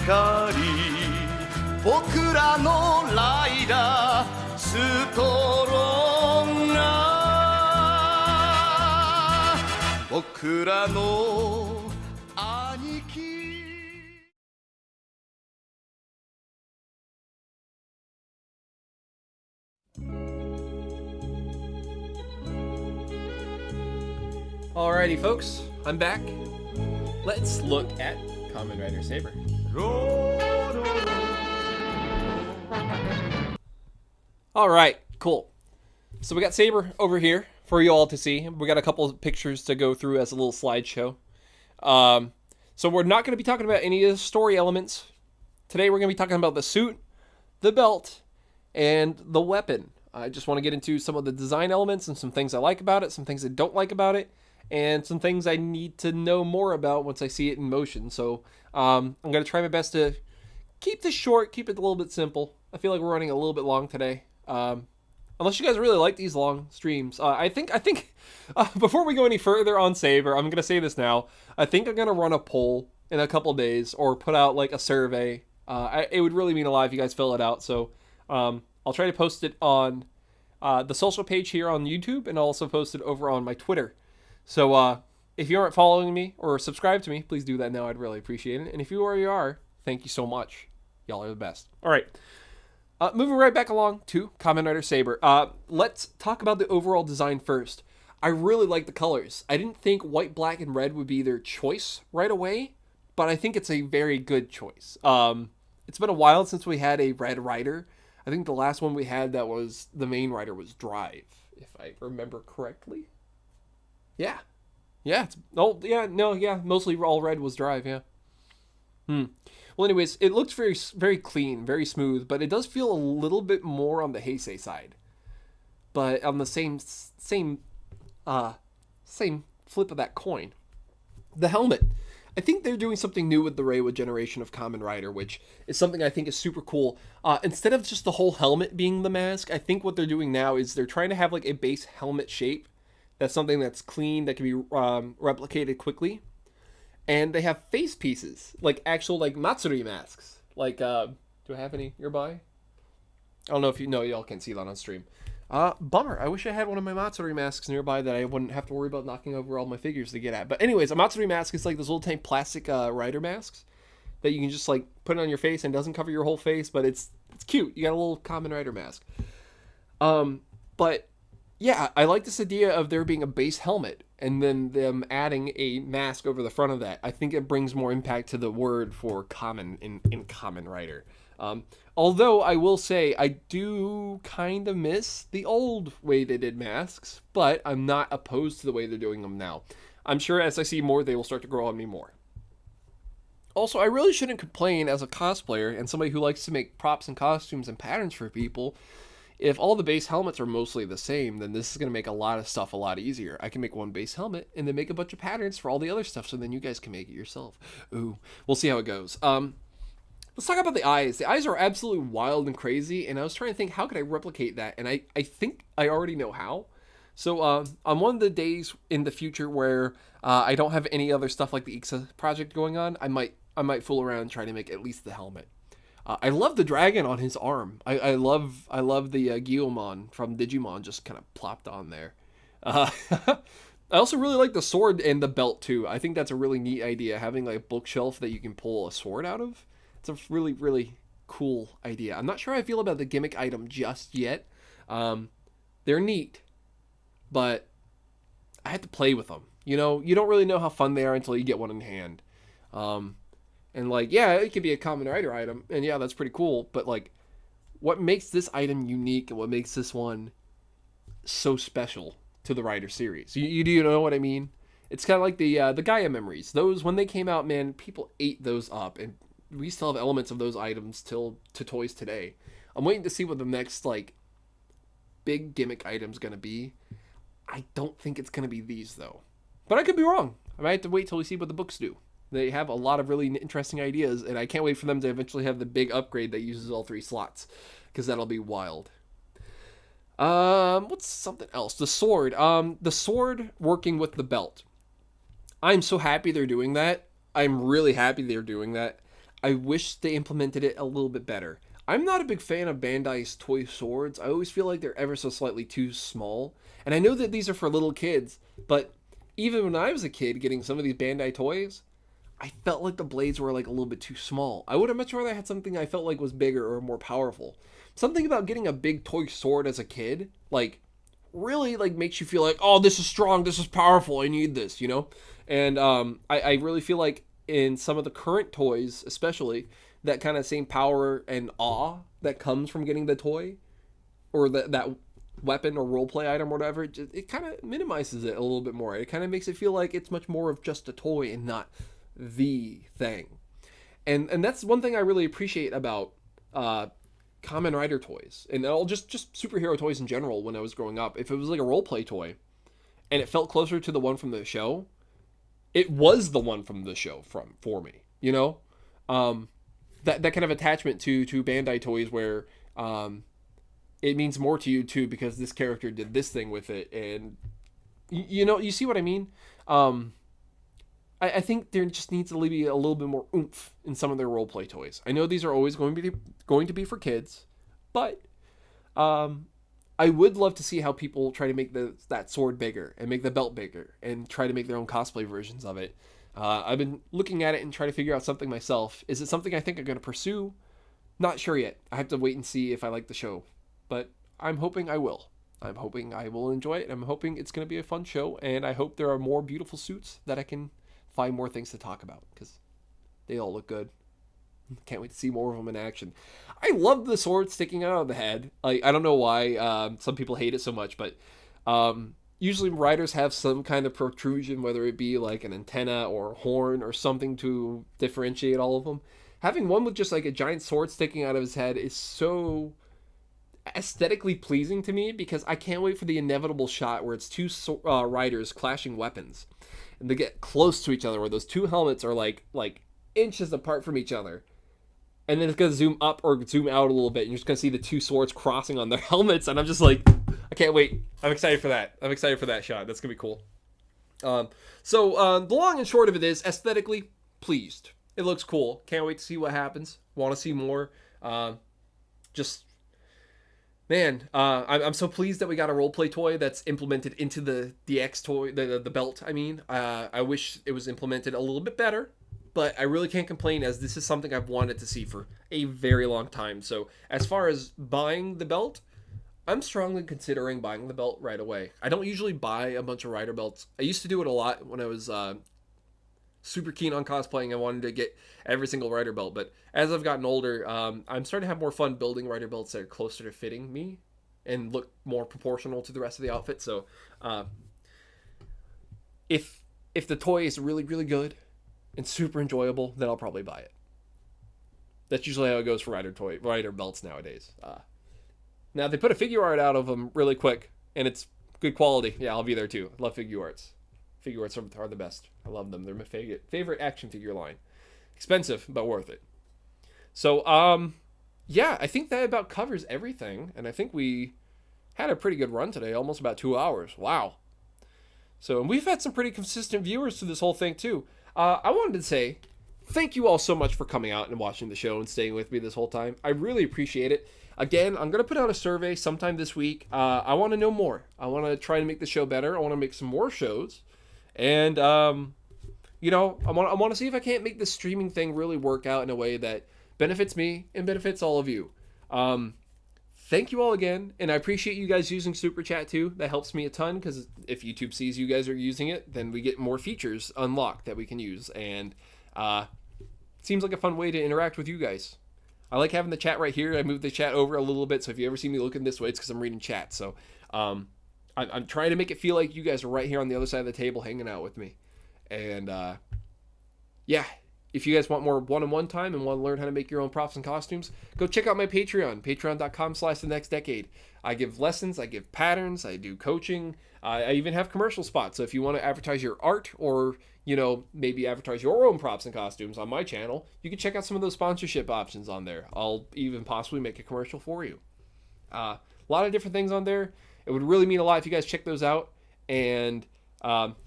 B: 光僕らのライダーストロンガー僕らの兄貴
A: Alrighty, folks, I'm back. Let's look at Kamen Rider Saber. Alright, cool. So we got Saber over here for you all to see. We got a couple of pictures to go through as a little slideshow. So we're not going to be talking about any of the story elements. Today we're going to be talking about the suit, the belt, and the weapon. I just want to get into some of the design elements and some things I like about it, some things I don't like about it, and some things I need to know more about once I see it in motion. So I'm going to try my best to keep this short, keep it a little bit simple. I feel like we're running a little bit long today. Unless you guys really like these long streams. I think before we go any further on Saber, I'm going to say this now. I think I'm going to run a poll in a couple days or put out like a survey. It would really mean a lot if you guys fill it out. So I'll try to post it on the social page here on YouTube, and I'll also post it over on my Twitter. So if you aren't following me or subscribed to me, please do that now. I'd really appreciate it. And if you already are, thank you so much. Y'all are the best. All right. Moving right back along to Kamen Rider Saber. Let's talk about the overall design first. I really like the colors. I didn't think white, black, and red would be their choice right away, but I think it's a very good choice. It's been a while since we had a red rider. I think the last one we had that was the main rider was Drive, if I remember correctly. Yeah. Yeah. Mostly all red was Drive, yeah. Well, anyways, it looks very, very clean, very smooth, but it does feel a little bit more on the Heisei side. But on the same flip of that coin, the helmet. I think they're doing something new with the Reiwa generation of Kamen Rider, which is something I think is super cool. Instead of just the whole helmet being the mask, I think what they're doing now is they're trying to have like a base helmet shape. That's something that's clean, that can be replicated quickly. And they have face pieces, like actual like Matsuri masks. Like, do I have any nearby? I don't know if you know, y'all can see that on stream. Bummer. I wish I had one of my Matsuri masks nearby that I wouldn't have to worry about knocking over all my figures to get at. But anyways, a Matsuri mask is like those little tiny plastic rider masks that you can just like put on your face and doesn't cover your whole face, but it's cute. You got a little Kamen Rider mask. But yeah, I like this idea of there being a base helmet and then them adding a mask over the front of that. I think it brings more impact to the word for Kamen in Kamen Rider. Although I will say I do kind of miss the old way they did masks, but I'm not opposed to the way they're doing them now. I'm sure as I see more, they will start to grow on me more. Also, I really shouldn't complain as a cosplayer and somebody who likes to make props and costumes and patterns for people. If all the base helmets are mostly the same, then this is going to make a lot of stuff a lot easier. I can make one base helmet and then make a bunch of patterns for all the other stuff, so then you guys can make it yourself. Ooh, we'll see how it goes. Let's talk about the eyes. The eyes are absolutely wild and crazy, and I was trying to think, how could I replicate that? And I think I already know how. So on one of the days in the future where I don't have any other stuff like the IXA project going on, I might fool around and try to make at least the helmet. I love the dragon on his arm. I love the Guilmon from Digimon just kind of plopped on there. I also really like the sword and the belt too. I think that's a really neat idea, having like a bookshelf that you can pull a sword out of. It's a really, really cool idea. I'm not sure how I feel about the gimmick item just yet. They're neat, but I had to play with them. You know, you don't really know how fun they are until you get one in hand. And like, yeah, it could be a Kamen Rider item, and yeah, that's pretty cool, but like, what makes this item unique and what makes this one so special to the Rider series? You do know what I mean? It's kind of like the Gaia memories. Those, when they came out, man, people ate those up, and we still have elements of those items to toys today. I'm waiting to see what the next, like, big gimmick item's gonna be. I don't think it's gonna be these, though. But I could be wrong. I might have to wait till we see what the books do. They have a lot of really interesting ideas, and I can't wait for them to eventually have the big upgrade that uses all 3 slots, because that'll be wild. What's something else? The sword. The sword working with the belt. I'm so happy they're doing that. I'm really happy they're doing that. I wish they implemented it a little bit better. I'm not a big fan of Bandai's toy swords. I always feel like they're ever so slightly too small. And I know that these are for little kids, but even when I was a kid getting some of these Bandai toys, I felt like the blades were like a little bit too small. I would have much rather had something I felt like was bigger or more powerful. Something about getting a big toy sword as a kid, like, really like makes you feel like, oh, this is strong, this is powerful, I need this, you know? And I really feel like in some of the current toys, especially, that kind of same power and awe that comes from getting the toy, or that weapon or roleplay item or whatever, it kind of minimizes it a little bit more. It kind of makes it feel like it's much more of just a toy and not the thing. And that's one thing I really appreciate about Kamen Kamen Rider toys and all just superhero toys in general when I was growing up. If it was like a role play toy and it felt closer to the one from the show, it was the one from the show for me, you know? That kind of attachment to Bandai toys where it means more to you too because this character did this thing with it, and you know, you see what I mean? I think there just needs to be a little bit more oomph in some of their roleplay toys. I know these are always going to be for kids, but I would love to see how people try to make that sword bigger and make the belt bigger and try to make their own cosplay versions of it. I've been looking at it and trying to figure out something myself. Is it something I think I'm going to pursue? Not sure yet. I have to wait and see if I like the show, but I'm hoping I will. I'm hoping I will enjoy it. I'm hoping it's going to be a fun show, and I hope there are more beautiful suits that I can find more things to talk about because they all look good. Can't wait to see more of them in action. I love the sword sticking out of the head. Like, I don't know why some people hate it so much, but usually riders have some kind of protrusion, whether it be like an antenna or a horn or something to differentiate all of them. Having one with just like a giant sword sticking out of his head is so aesthetically pleasing to me because I can't wait for the inevitable shot where it's two riders clashing weapons and they get close to each other where those two helmets are like inches apart from each other, and then it's going to zoom up or zoom out a little bit and you're just going to see the two swords crossing on their helmets, and I'm just like, I can't wait. I'm excited for that. I'm excited for that shot. That's going to be cool. So the long and short of it is, aesthetically pleased. It looks cool. Can't wait to see what happens. Want to see more. Man, I'm so pleased that we got a roleplay toy that's implemented into the X toy, the belt. I mean, I wish it was implemented a little bit better, but I really can't complain as this is something I've wanted to see for a very long time. So as far as buying the belt, I'm strongly considering buying the belt right away. I don't usually buy a bunch of rider belts. I used to do it a lot when I was super keen on cosplaying. I wanted to get every single rider belt, but as I've gotten older, I'm starting to have more fun building rider belts that are closer to fitting me and look more proportional to the rest of the outfit. So if the toy is really, really good and super enjoyable, then I'll probably buy it. That's usually how it goes for rider belts nowadays. Now, if they put a figure art out of them really quick and it's good quality, yeah, I'll be there too. I love figure arts. Figure arts are the best. I love them. They're my favorite action figure line. Expensive, but worth it. So, yeah, I think that about covers everything. And I think we had a pretty good run today, almost about 2 hours. Wow. So, and we've had some pretty consistent viewers to this whole thing too. I wanted to say thank you all so much for coming out and watching the show and staying with me this whole time. I really appreciate it. Again, I'm going to put out a survey sometime this week. I want to know more. I want to try to make the show better. I want to make some more shows. And, you know, I want to see if I can't make this streaming thing really work out in a way that benefits me and benefits all of you. Thank you all again. And I appreciate you guys using Super Chat too. That helps me a ton because if YouTube sees you guys are using it, then we get more features unlocked that we can use. And it seems like a fun way to interact with you guys. I like having the chat right here. I moved the chat over a little bit. So if you ever see me looking this way, it's because I'm reading chat. So, I'm trying to make it feel like you guys are right here on the other side of the table hanging out with me. And, yeah, if you guys want more one-on-one time and want to learn how to make your own props and costumes, go check out my Patreon, patreon.com/TheNextDecade. I give lessons, I give patterns, I do coaching. I even have commercial spots. So if you want to advertise your art or, you know, maybe advertise your own props and costumes on my channel, you can check out some of those sponsorship options on there. I'll even possibly make a commercial for you. A lot of different things on there. It would really mean a lot if you guys check those out and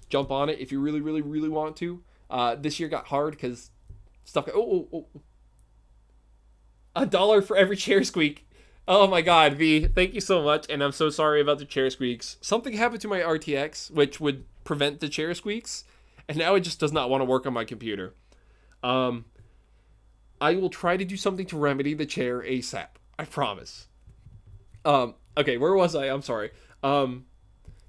A: jump on it if you really, really, really want to. This year got hard because stuff got... $1 for every chair squeak. Oh my god, V, thank you so much, and I'm so sorry about the chair squeaks. Something happened to my RTX, which would prevent the chair squeaks, and now it just does not want to work on my computer. I will try to do something to remedy the chair ASAP. I promise. Okay, where was I? I'm sorry.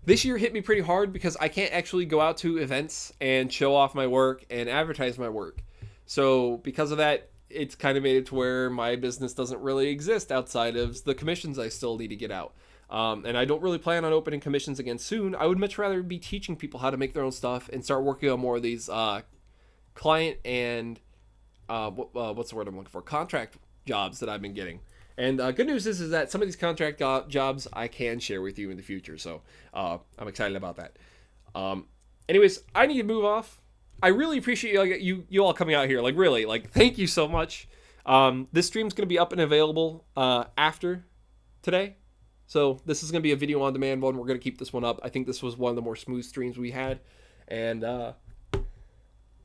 A: This year hit me pretty hard because I can't actually go out to events and show off my work and advertise my work. So because of that, it's kind of made it to where my business doesn't really exist outside of the commissions I still need to get out. And I don't really plan on opening commissions again soon. I would much rather be teaching people how to make their own stuff and start working on more of these client and what's the word I'm looking for? Contract jobs that I've been getting. And good news is that some of these contract jobs I can share with you in the future. So I'm excited about that. Anyways, I need to move off. I really appreciate you all coming out here. Like, really, like, thank you so much. This stream's going to be up and available after today. So this is going to be a video on demand one. We're going to keep this one up. I think this was one of the more smooth streams we had. And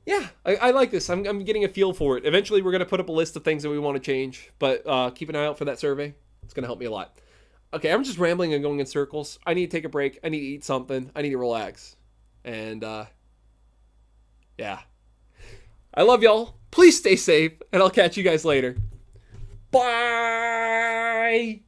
A: yeah, I like this. I'm getting a feel for it. Eventually, we're going to put up a list of things that we want to change. But keep an eye out for that survey. It's going to help me a lot. Okay, I'm just rambling and going in circles. I need to take a break. I need to eat something. I need to relax. And yeah. I love y'all. Please stay safe. And I'll catch you guys later. Bye!